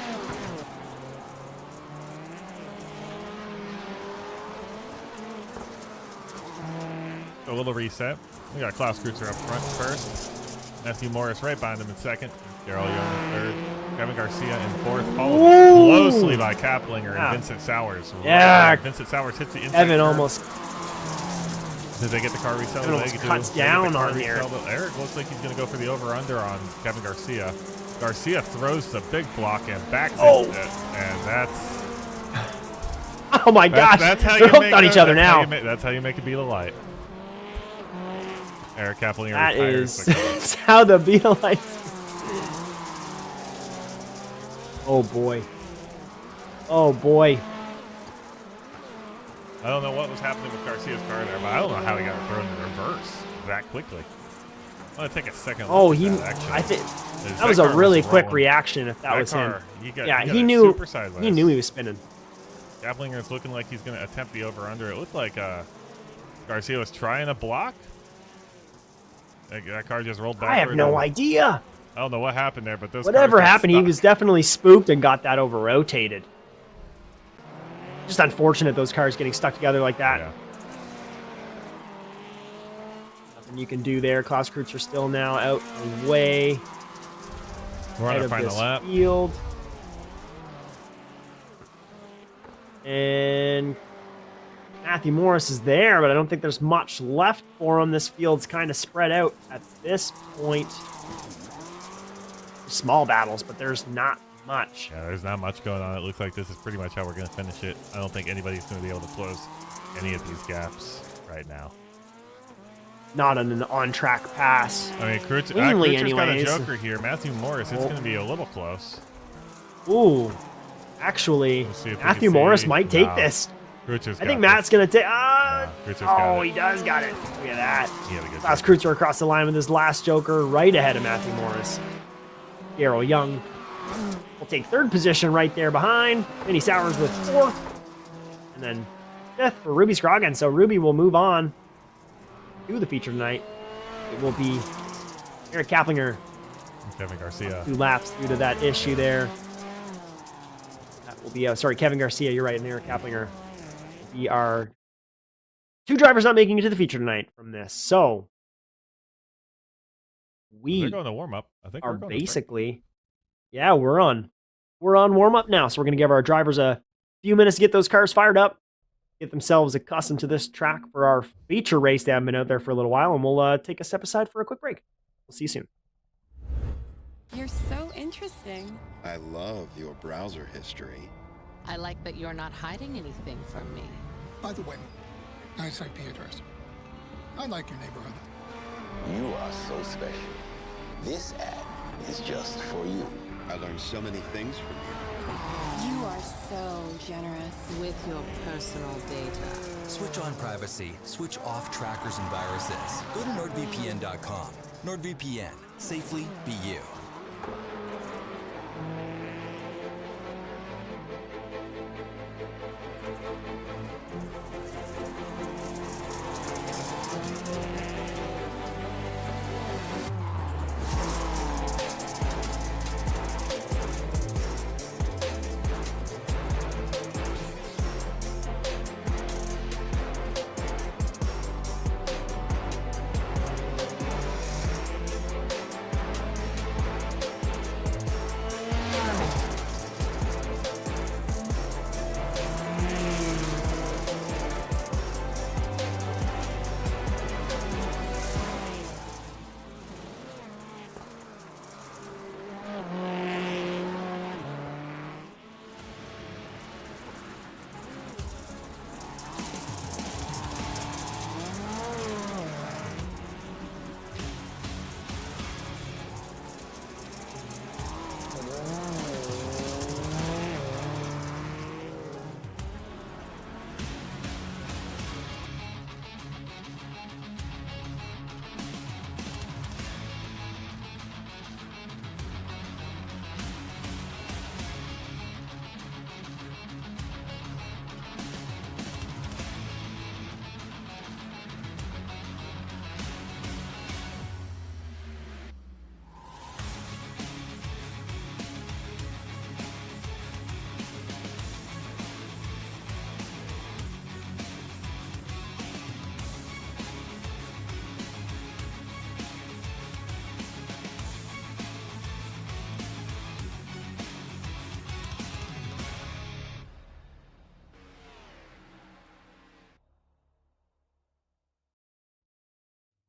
A little reset. We got Klaus Kreutzer up front first. Matthew Morris right behind him in second. Daryl Young in third. Kevin Garcia in fourth. Followed closely by Kaplinger and Vincent Sowers. Yeah. Vincent Sowers hits the inside. Evan almost. Did they get the car resale? Evan almost cuts down on here. Eric looks like he's going to go for the over-under on Kevin Garcia. Garcia throws the big block and backs it. And that's... Oh my gosh. That's how They're you hooked on each other now. That's how you make a beat of light. Eric Kaplinger. That is that's how the beat of light. Oh boy. Oh boy. I don't know what was happening with Garcia's car there, but I don't know how he got thrown in reverse that quickly. I'm going to take a second look at that, actually. I think that was a really quick reaction if that was him. He knew he was spinning. Kaplinger is looking like he's going to attempt the over-under. It looked like Garcia was trying a block. That car just rolled back. I have no idea. I don't know what happened there, but whatever happened, he was definitely spooked and got that over-rotated. Just unfortunate those cars getting stuck together like that. Yeah. Nothing you can do there. Klaus Kreutzer still now out and way. We're on our final lap. Field. And Matthew Morris is there, but I don't think there's much left for him. This field's kind of spread out at this point. Small battles, but there's not much. Yeah, there's not much going on. It looks like this is pretty much how we're going to finish it. I don't think anybody's going to be able to close any of these gaps right now. Not on an on-track pass. I mean, Kreutzer's got a Joker here. Matthew Morris, it's going to be a little close. Ooh. Actually, Matthew Morris might take this. I think Matt's going to take... he does got it. Look at that. Klaus Kreutzer across the line with his last Joker right ahead of Matthew Morris. Daryl Young will take third position right there behind. Vinny Sowers with fourth. And then fifth for Ruby Scroggins. So Ruby will move on to the feature tonight, it will be Eric Kaplinger. Kevin Garcia. 2 laps due to that issue there. That will be, sorry, Kevin Garcia, you're right, and Eric Kaplinger. We are 2 drivers not making it to the feature tonight from this. So, They're going to warm up. I think are we're going basically, yeah, we're on warm up now. So we're going to give our drivers a few minutes to get those cars fired up, get themselves accustomed to this track for our feature race. They haven't been out there for a little while, and we'll take a step aside for a quick break. We'll see you soon. You're so interesting. I love your browser history. I like that you're not hiding anything from me. By the way, nice IP address. I like your neighborhood. You are so special. This ad is just for you. I learned so many things from you. You are so generous. With your personal data. Switch on privacy. Switch off trackers and viruses. Go to NordVPN.com. NordVPN. Safely be you.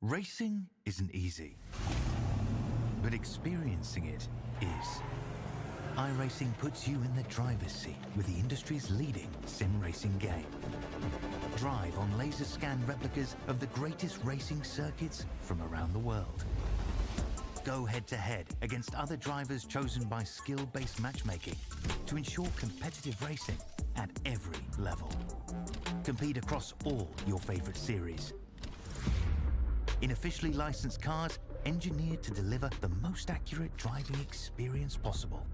Racing isn't easy, but experiencing it is. iRacing puts you in the driver's seat with the industry's leading sim racing game. Drive on laser scan replicas of the greatest racing circuits from around the world. Go head-to-head against other drivers chosen by skill-based matchmaking to ensure competitive racing at every level. Compete across all your favorite series. In officially licensed cars, engineered to deliver the most accurate driving experience possible.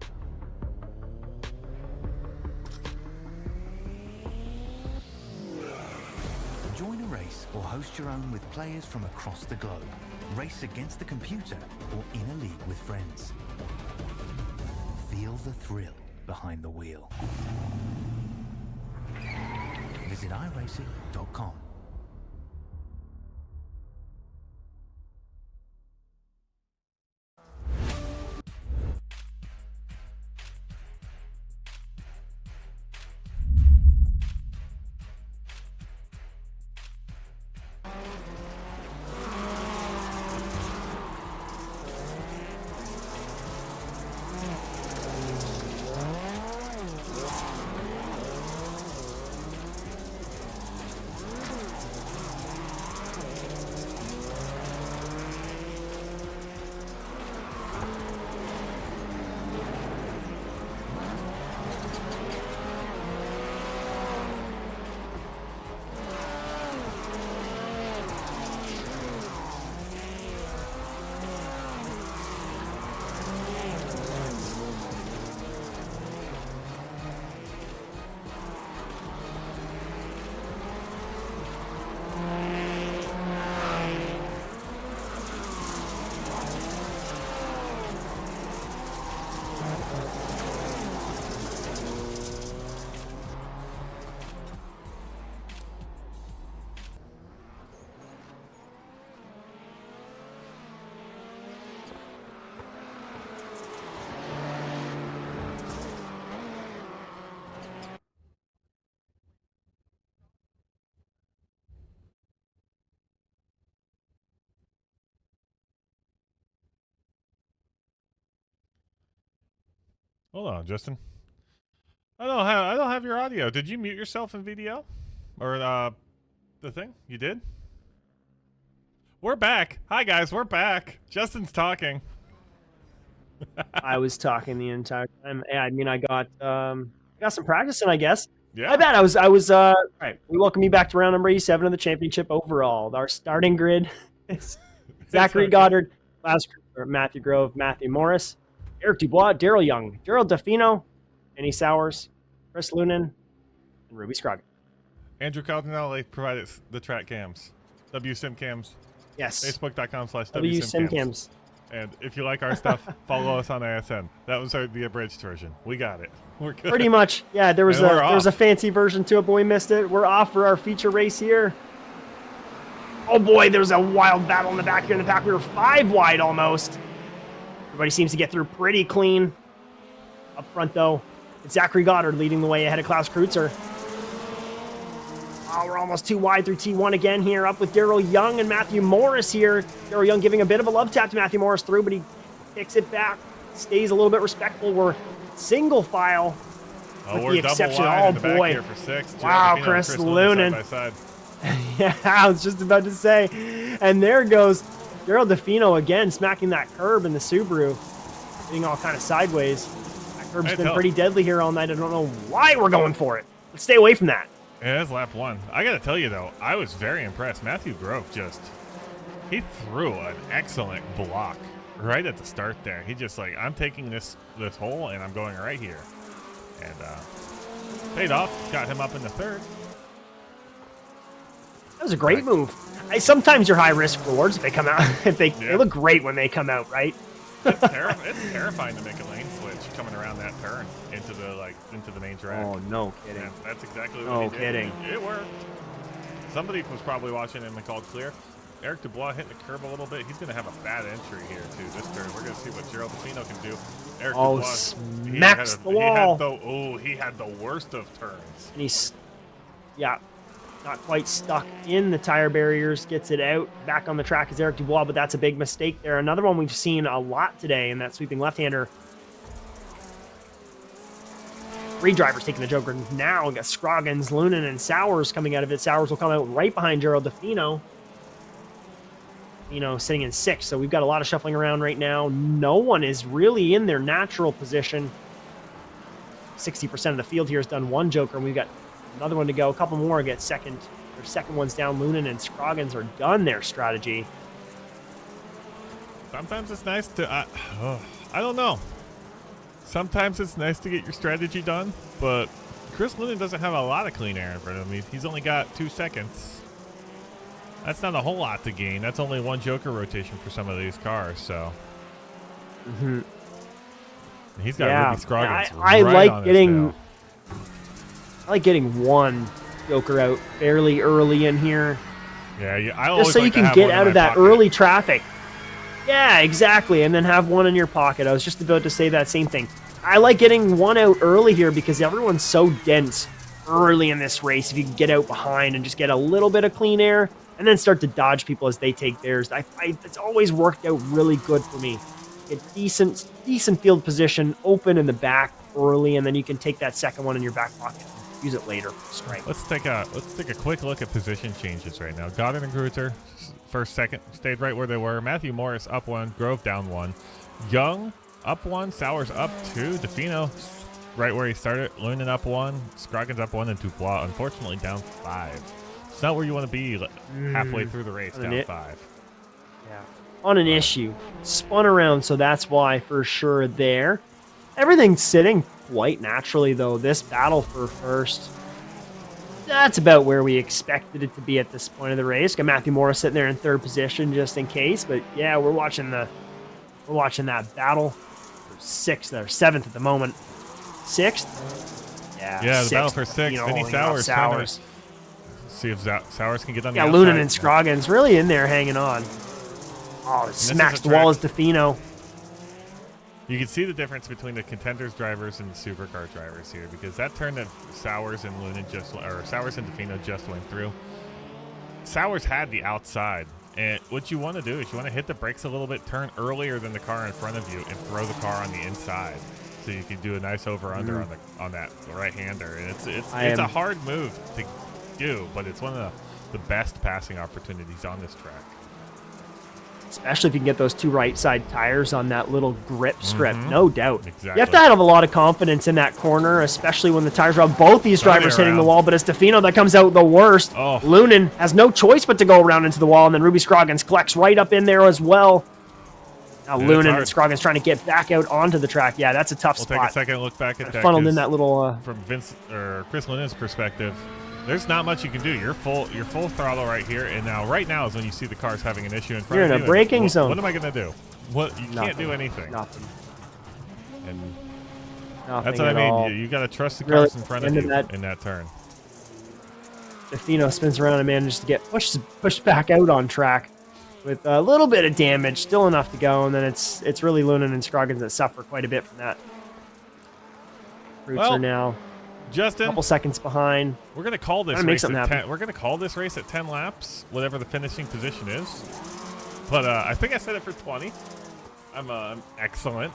Join a race or host your own with players from across the globe. Race against the computer or in a league with friends. Feel the thrill behind the wheel. Visit iRacing.com. Hold on, Justin. I don't have your audio. Did you mute yourself in VDL? Or the thing? You did? We're back. Hi guys, we're back. Justin's talking. I was talking the entire time. Yeah, I mean, I got some practice in, I guess. Yeah. I bet I was all right. We welcome you back to round number 87 of the championship overall. Our starting grid is Zachary Goddard, Matty Grove, Matthew Morris, Eric Dubois, Daryl Young, Gerald Defino, Annie Sowers, Chris Lunan, and Ruby Scroggins. Andrew Caldinelli provided the track cams. WSimCams. Yes. Facebook.com/WSimCams. And if you like our stuff, follow us on ASN. That was the abridged version. We got it. We're good. Pretty much. Yeah, there was a fancy version to it, but we missed it. We're off for our feature race here. Oh boy, there's a wild battle in the back here. In the back, we were 5 wide almost. Everybody seems to get through pretty clean. Up front, though, it's Zachary Goddard leading the way ahead of Klaus Kreutzer. Oh, we're almost 2 wide through T1 again here. Up with Daryl Young and Matthew Morris here. Daryl Young giving a bit of a love tap to Matthew Morris through, but he picks it back. Stays a little bit respectful. We're single file. Oh, with the exception. Oh, oh boy. Here for 6. Wow, Chris Lunan. Yeah, I was just about to say. And there goes Gerald Defino again, smacking that curb in the Subaru. Getting all kind of sideways. That curb's been pretty deadly here all night. I don't know why we're going for it. Let's stay away from that. Yeah, that's lap 1. I got to tell you, though, I was very impressed. Matthew Grove he threw an excellent block right at the start there. He just I'm taking this hole and I'm going right here. And paid off. Got him up in the 3rd. That was a great move. Sometimes your high risk rewards if they come out. They look great when they come out, right? It's terrifying to make a lane switch coming around that turn into the main track. Oh, no kidding. Yeah, that's exactly what he did. No kidding. It worked. Somebody was probably watching and they called clear. Eric Dubois hitting the curb a little bit. He's going to have a bad entry here, too, this turn. We're going to see what Gerald Defino can do. Eric Dubois, smacks the wall. He had the worst of turns. And he's, not quite stuck in the tire barriers. Gets it out. Back on the track is Eric Dubois, but that's a big mistake there. Another one we've seen a lot today in that sweeping left-hander. 3 drivers taking the Joker now. We got Scroggins, Lunan, and Sowers coming out of it. Sowers will come out right behind Gerald Defino. Sitting in 6th. So we've got a lot of shuffling around right now. No one is really in their natural position. 60% of the field here has done 1 Joker, and we've got another one to go. A couple more get second. Their second one's down. Lunan and Scroggins are done their strategy. Sometimes it's nice to... I don't know. Sometimes it's nice to get your strategy done, but Chris Lunan doesn't have a lot of clean air in front of him. He's only got 2 seconds. That's not a whole lot to gain. That's only 1 Joker rotation for some of these cars, so... Mm-hmm. He's got Ruby Scroggins I right like getting... I like getting 1 Joker out fairly early in here. Yeah, I always just so like you can get out of that early traffic. Yeah, exactly, and then have 1 in your pocket. I was just about to say that same thing. I like getting 1 out early here because everyone's so dense early in this race. If you can get out behind and just get a little bit of clean air and then start to dodge people as they take theirs, it's always worked out really good for me. Get decent field position, open in the back early, and then you can take that second one in your back pocket. Use it later. Strike. Let's take a quick look at position changes right now. Goddard and Kreutzer, first, second, stayed right where they were. Matthew Morris up 1, Grove down 1. Young up 1, Sowers up 2. Defino right where he started. Lunan up 1, Scroggins up 1, and Dubois unfortunately down 5. It's not where you want to be halfway through the race, down 5. Yeah. On an issue. Spun around, so that's why for sure there. Everything's sitting quite naturally, though. This battle for first, that's about where we expected it to be at this point of the race. Got Matthew Morris sitting there in 3rd position just in case, but yeah, we're watching that battle for 6th or 7th at the moment. 6th? Yeah, the battle for 6th. Vinny Sowers. See if Sowers can get on the outside. Lunan and Scroggins really in there hanging on. Oh, smacks the wall as Defino. You can see the difference between the Contenders drivers and the Supercar drivers here, because that turn that Sowers and Defino just went through, Sowers had the outside, and what you want to do is you want to hit the brakes a little bit, turn earlier than the car in front of you, and throw the car on the inside. so you can do a nice over/under on that right-hander. And it's a hard move to do, but it's one of the best passing opportunities on this track. Especially if you can get those two right side tires on that little grip strip, no doubt. Exactly. You have to have a lot of confidence in that corner, especially when the tires are out. Both these drivers hitting the wall, but it's Defino that comes out the worst. Oh. Lunan has no choice but to go around into the wall, and then Ruby Scroggins collects right up in there as well. Now Lunan and Scroggins trying to get back out onto the track. Yeah, that's a tough spot. We'll take a second look back at that. Funneled in that little... from Vince or Chris Lunan's perspective, there's not much you can do. You're full throttle right here, and right now is when you see the cars having an issue in front of you. You're in a braking zone. What am I going to do? You can't do anything. Nothing. And Nothing that's what I mean. You got to trust the cars in front of you in that turn. Defino spins around and manages to get pushed back out on track with a little bit of damage, still enough to go, and then it's really Lunan and Scroggins that suffer quite a bit from that. Roots are now Justin, a couple seconds behind. We're going to call this race at 10. We're going to call this race at 10 laps, whatever the finishing position is. But I think I said it for 20. I'm excellent.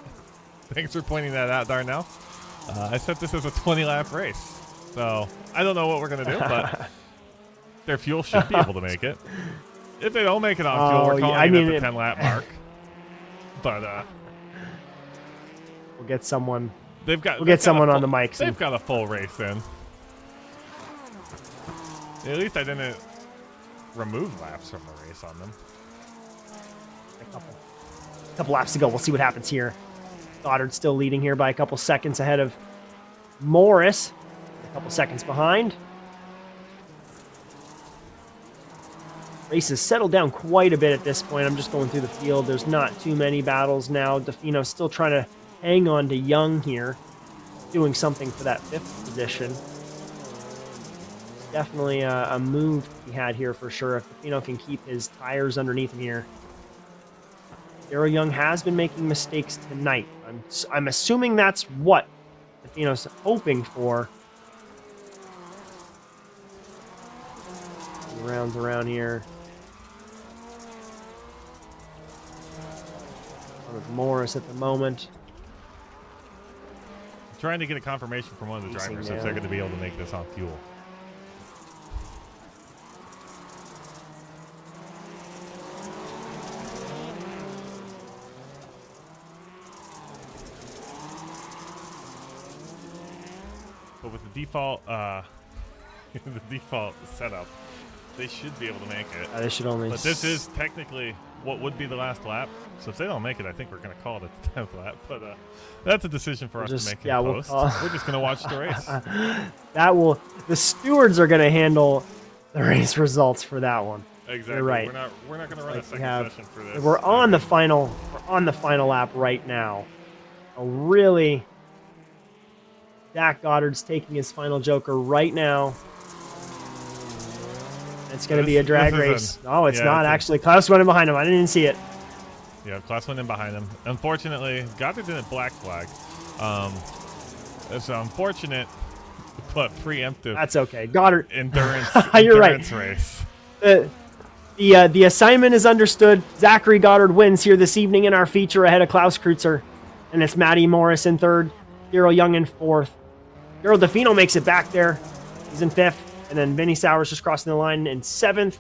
Thanks for pointing that out, Darnell. I said this is a 20-lap race. So I don't know what we're going to do, but their fuel should be able to make it. If they don't make it on fuel, we're calling it at the 10-lap mark. But we'll get someone... We'll get someone on the mic. They've got a full race in. At least I didn't remove laps from the race on them. A couple laps to go. We'll see what happens here. Goddard still leading here by a couple seconds ahead of Morris. A couple seconds behind. Race has settled down quite a bit at this point. I'm just going through the field. There's not too many battles now. Defino's still trying to hang on to Young here, doing something for that 5th position. Definitely a move he had here for sure. If Defino can keep his tires underneath him here. Darrell Young has been making mistakes tonight. I'm assuming that's what Defino's hoping for. Rounds around here. With Morris at the moment. Trying to get a confirmation from one of the drivers if they're going to be able to make this on fuel. But with the default, setup, they should be able to make it. They should only. But this is technically what would be the last lap. So if they don't make it, I think we're going to call it at the 10th lap. But that's a decision for us to make in post. We're just going to watch the race. The stewards are going to handle the race results for that one. Exactly. You're right. We're not going to run a second session for this. We're on the final lap right now. Really, Zach Goddard's taking his final joker right now. It's going to be a drag race. No, it's not actually. Klaus went in behind him. I didn't even see it. Yeah, Klaus went in behind him. Unfortunately, Goddard didn't black flag. It's unfortunate, but preemptive. That's okay. Goddard. Endurance You're right. Race. The assignment is understood. Zachary Goddard wins here this evening in our feature ahead of Klaus Kreutzer. And it's Matty Morris in 3rd. Darrell Young in 4th. Darrell Defino makes it back there. He's in 5th. And then Vinny Sowers just crossing the line in 7th.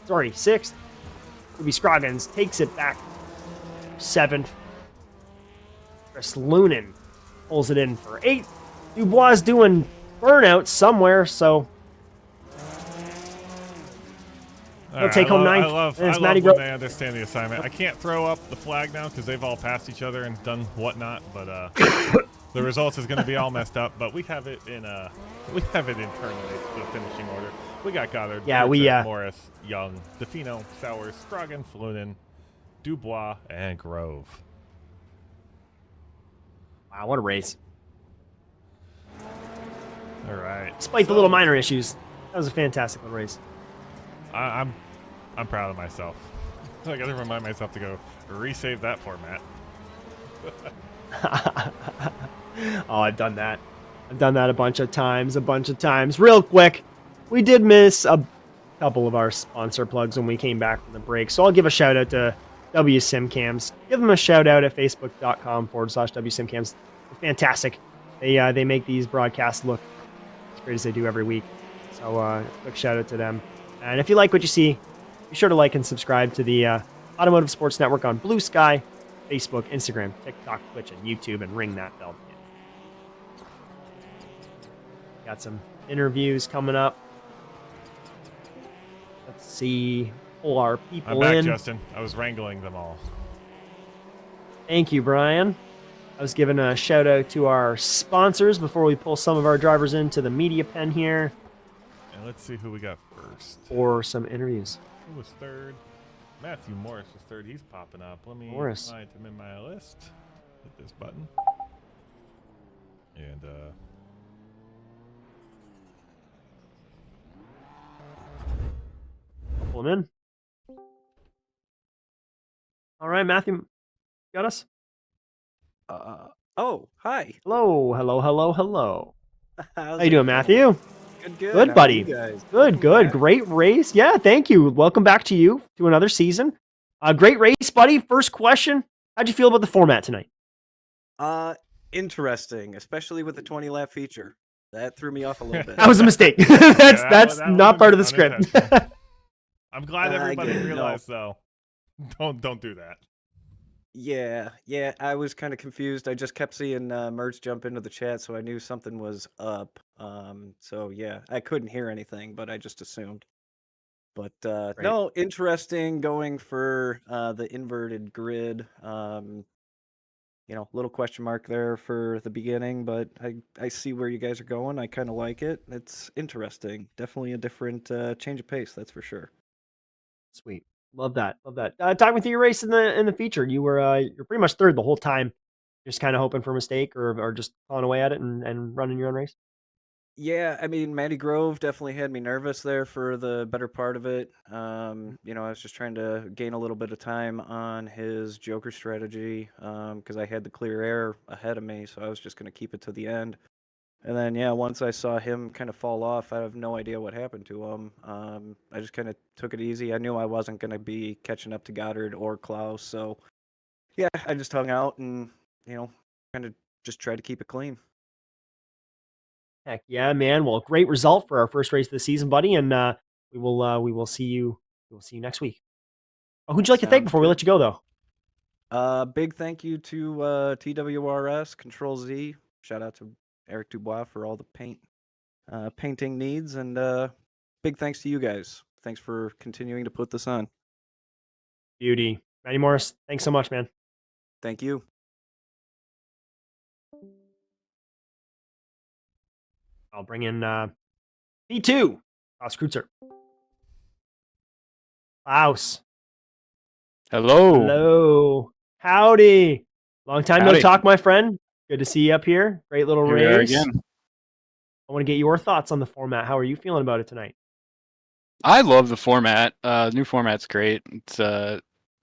Sorry, 6th. Ruby Scroggins takes it back. 7th. Chris Lunan pulls it in for 8th. Dubois doing burnout somewhere, so he'll take home 9th. I love when they understand the assignment. I can't throw up the flag now because they've all passed each other and done whatnot, but the results is going to be all messed up. But we have it internally, the finishing order. We got Goddard, Morris, Young, Defino, Sowers, Scroggins, Lunan, Dubois, and Grove. Wow, what a race. All right. Despite the little minor issues, that was a fantastic race. I'm proud of myself. I got to remind myself to go resave that format. Oh, I've done that. I've done that a bunch of times. Real quick, we did miss a couple of our sponsor plugs when we came back from the break. So I'll give a shout out to WSimCams. Give them a shout out at facebook.com/WSimCams. fantastic. They make these broadcasts look as great as they do every week. So quick shout out to them. And if you like what you see, be sure to like and subscribe to the Automotive Sports Network on Blue Sky, Facebook, Instagram, TikTok, Twitch, and YouTube, and ring that bell. Got some interviews coming up. Let's see. Pull our people I'm back, in. Justin. I was wrangling them all. Thank you, Brian. I was giving a shout out to our sponsors before we pull some of our drivers into the media pen here. And let's see who we got first. For some interviews. Who was third? Matthew Morris was third. He's popping up. Let me find him in my list. Hit this button. And pull him in. All right, Matthew, got us? Oh, hi. Hello. How's How you doing, Matthew? Good. Good, How buddy. are you guys? Good. Great race. Yeah, thank you. Welcome back to you to another season. Great race, buddy. First question. How'd you feel about the format tonight? Interesting, especially with the 20-lap feature. That threw me off a little bit. That was a mistake. That's not part of the script. I'm glad everybody realized, though. Don't do that. Yeah, I was kind of confused. I just kept seeing Mertz jump into the chat, so I knew something was up. So yeah, I couldn't hear anything, but I just assumed. But no, interesting going for the inverted grid. Little question mark there for the beginning, but I see where you guys are going. I kind of like it. It's interesting. Definitely a different change of pace, that's for sure. Sweet. Love that. Talking with your race in the feature, you're pretty much third the whole time. Just kind of hoping for a mistake or just clawing away at it and running your own race. Yeah, I mean, Matty Grove definitely had me nervous there for the better part of it. I was just trying to gain a little bit of time on his Joker strategy because I had the clear air ahead of me, so I was just going to keep it to the end. And then, yeah, once I saw him kind of fall off, I have no idea what happened to him. I just kind of took it easy. I knew I wasn't going to be catching up to Goddard or Klaus, so yeah, I just hung out and, kind of just tried to keep it clean. Heck yeah, man. Well, great result for our first race of the season, buddy, and we will see you next week. Oh, who'd you like to thank before we let you go, though? Big thank you to TWRS Control Z. Shout out to Eric Dubois for all the painting needs, and big thanks to you guys. Thanks for continuing to put this on. Beauty. Matty Morris, thanks so much, man. Thank you. I'll bring in P2, Klaus Kreutzer. Klaus. Hello. Howdy. Long time no talk, my friend. Good to see you up here. Great little race. Again. I want to get your thoughts on the format. How are you feeling about it tonight? I love the format. New format's great.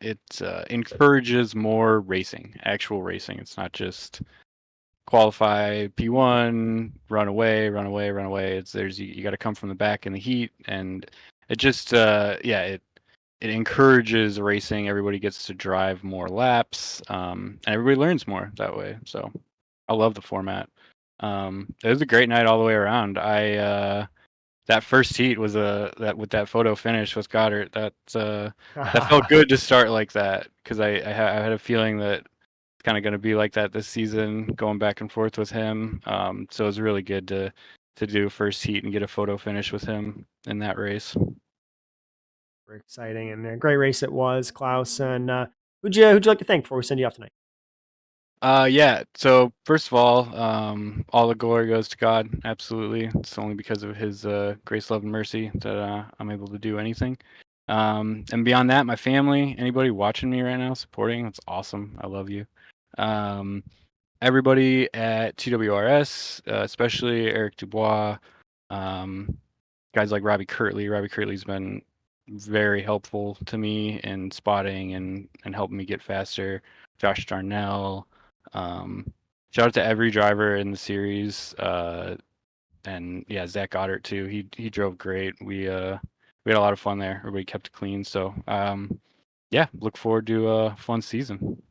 It encourages more racing, actual racing. It's not just qualify P1, run away. It's you got to come from the back in the heat, and it just it encourages racing. Everybody gets to drive more laps, and everybody learns more that way. So I love the format. It was a great night all the way around. That first heat was with that photo finish with Goddard. That felt good to start like that, because I had a feeling that it's kind of going to be like that this season, going back and forth with him. So it was really good to do first heat and get a photo finish with him in that race. Very exciting and a great race it was, Klaus. And who'd you like to thank before we send you off tonight? So first of all the glory goes to God. Absolutely. It's only because of his grace, love, and mercy that I'm able to do anything. And beyond that, my family, anybody watching me right now, supporting, that's awesome. I love you. Everybody at TWRS, especially Eric Dubois, guys like Robbie Kirtley. Robbie Kirtley's been very helpful to me in spotting and helping me get faster. Josh Darnell. Shout out to every driver in the series, and yeah, Zach Goddard too. He drove great. We had a lot of fun there. Everybody kept it clean. So look forward to a fun season.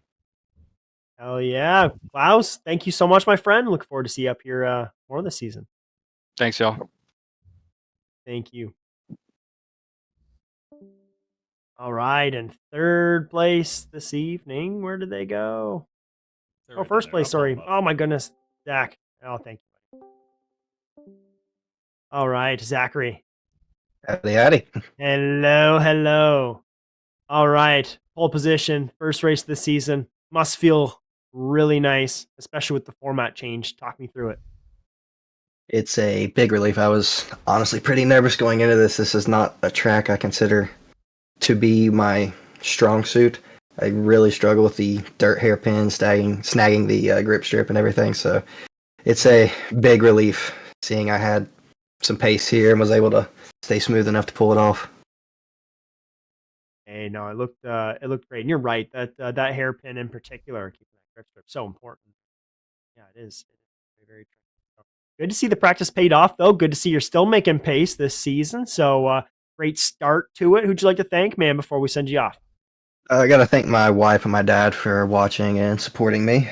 Hell yeah. Klaus, thank you so much, my friend. Look forward to see you up here more this season. Thanks, y'all. Thank you. All right, and third place this evening. Where did they go? They're Oh, right first there. place, I'll pull sorry. them up. Oh my goodness. Zach. Oh, thank you. All right, Zachary. Howdy, howdy. Hello, hello. All right, pole position, first race of the season. Must feel really nice, especially with the format change. Talk me through it. It's a big relief. I was honestly pretty nervous going into this. This is not a track I consider to be my strong suit. I really struggle with the dirt hairpin, snagging the grip strip and everything. So it's a big relief seeing I had some pace here and was able to stay smooth enough to pull it off. Hey, no, it looked great. And you're right, that hairpin in particular, keeping that grip strip, so important. Yeah, it is. It is very tricky. Good to see the practice paid off, though. Good to see you're still making pace this season. So great start to it. Who'd you like to thank, man, before we send you off? I got to thank my wife and my dad for watching and supporting me.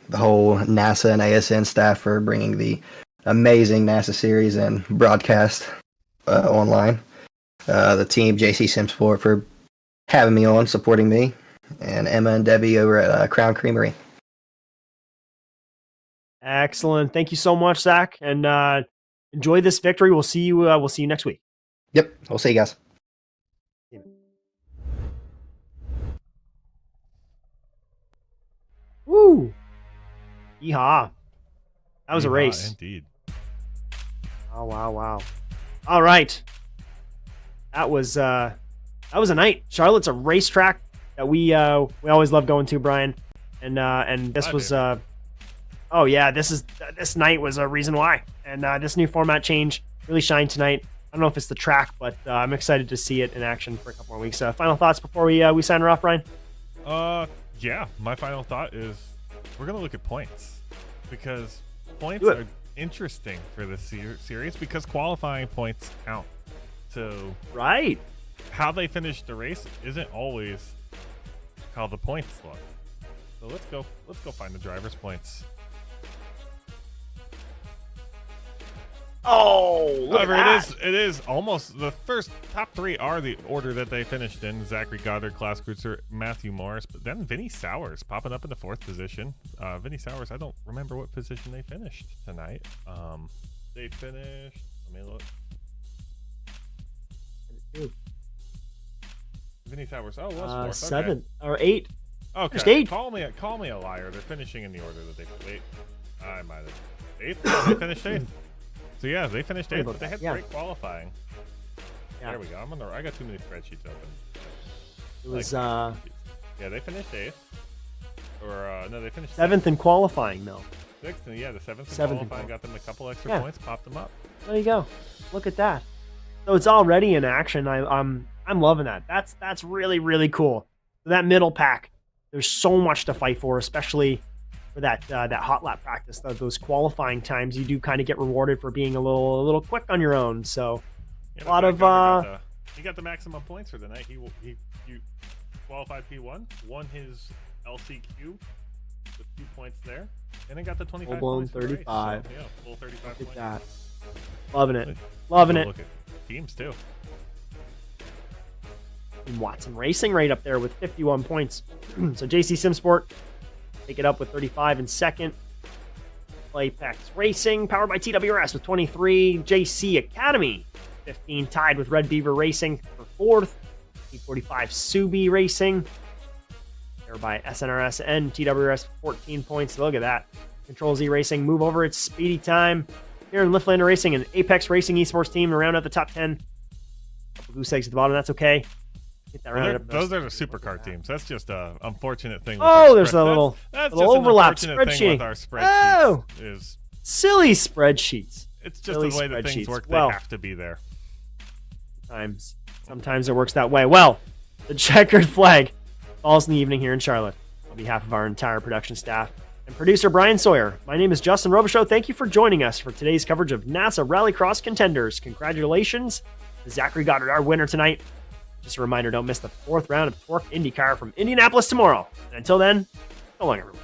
The whole NASA and ASN staff for bringing the amazing NASA series and broadcast online. The team, JC Simsport, for having me on, supporting me. And Emma and Debbie over at Crown Creamery. Excellent. Thank you so much, Zach. And enjoy this victory. We'll see you next week. Yep. We'll see you guys. Woo! Yeehaw. That was a Yeehaw, race. Indeed. Oh, wow. All right. That was a night. Charlotte's a racetrack that we always love going to, Bryan. And this was oh yeah, this night was a reason why. And this new format change really shined tonight. I don't know if it's the track, but I'm excited to see it in action for a couple more weeks. Final thoughts before we sign her off, Bryan? Yeah, my final thought is we're going to look at points because points are interesting for this series because qualifying points count. So right, how they finish the race isn't always how the points look. So let's go find the driver's points. Oh, look however, at that. it is almost the first top three are the order that they finished in. Zachary Goddard, Klaus Kreutzer, Matthew Morris, but then Vinny Sowers popping up in the fourth position. Vinny Sowers, I don't remember what position they finished tonight. They finished. Let me look. Vinny Sowers. Oh, it was fourth. Seventh or eight. Okay. Just eight. Call me a liar. They're finishing in the order that they. I might have eighth. They finished eighth. So yeah, they finished eighth, but they had great qualifying. Yeah. There we go. I got too many spreadsheets open. It was yeah, they finished eighth. Or no, they finished seventh in qualifying though. Sixth, and yeah, the seventh in qualifying got them a couple extra points, popped them up. There you go. Look at that. So it's already in action. I'm loving that. That's really, really cool. That middle pack, there's so much to fight for, especially for that hot lap practice. Those qualifying times, you do kind of get rewarded for being a little quick on your own. So Yeah, a lot of he got the maximum points for the night. He qualified P1, won his LCQ with 2 points there, and then got the 25 full-blown points for the race. 35. So, yeah, full 35 Look at points. that. Loving it. Loving it. Look at teams too. And Watson Racing right up there with 51 points. So JC Simsport take it up with 35 in second. Apex Racing powered by TWRS with 23. JC Academy 15 tied with Red Beaver Racing for fourth. E45 Subi Racing powered by SNRS and TWRS 14 points. Look at that. Control Z Racing move over its speedy time. Here in Liftlander Racing and Apex Racing esports team to round out the top 10. Couple goose eggs at the bottom. That's okay. Get that rounded up. Those are the supercar teams. That's just a unfortunate thing. Oh, there's a little that's little just overlap an unfortunate thing spreadsheet. with our spreadsheets. Oh, is silly spreadsheets. it's just Silly the way that things spreadsheets. work. Well, they have to be there. Sometimes it works that way. Well, the checkered flag falls in the evening here in Charlotte. On behalf of our entire production staff and producer Bryan Sawyer, my name is Justin Robichaud. Thank you for joining us for today's coverage of NASA Rallycross Contenders. Congratulations to Zachary Goddard, our winner tonight. Just a reminder, don't miss the fourth round of Torque IndyCar from Indianapolis tomorrow. And until then, so long, everyone.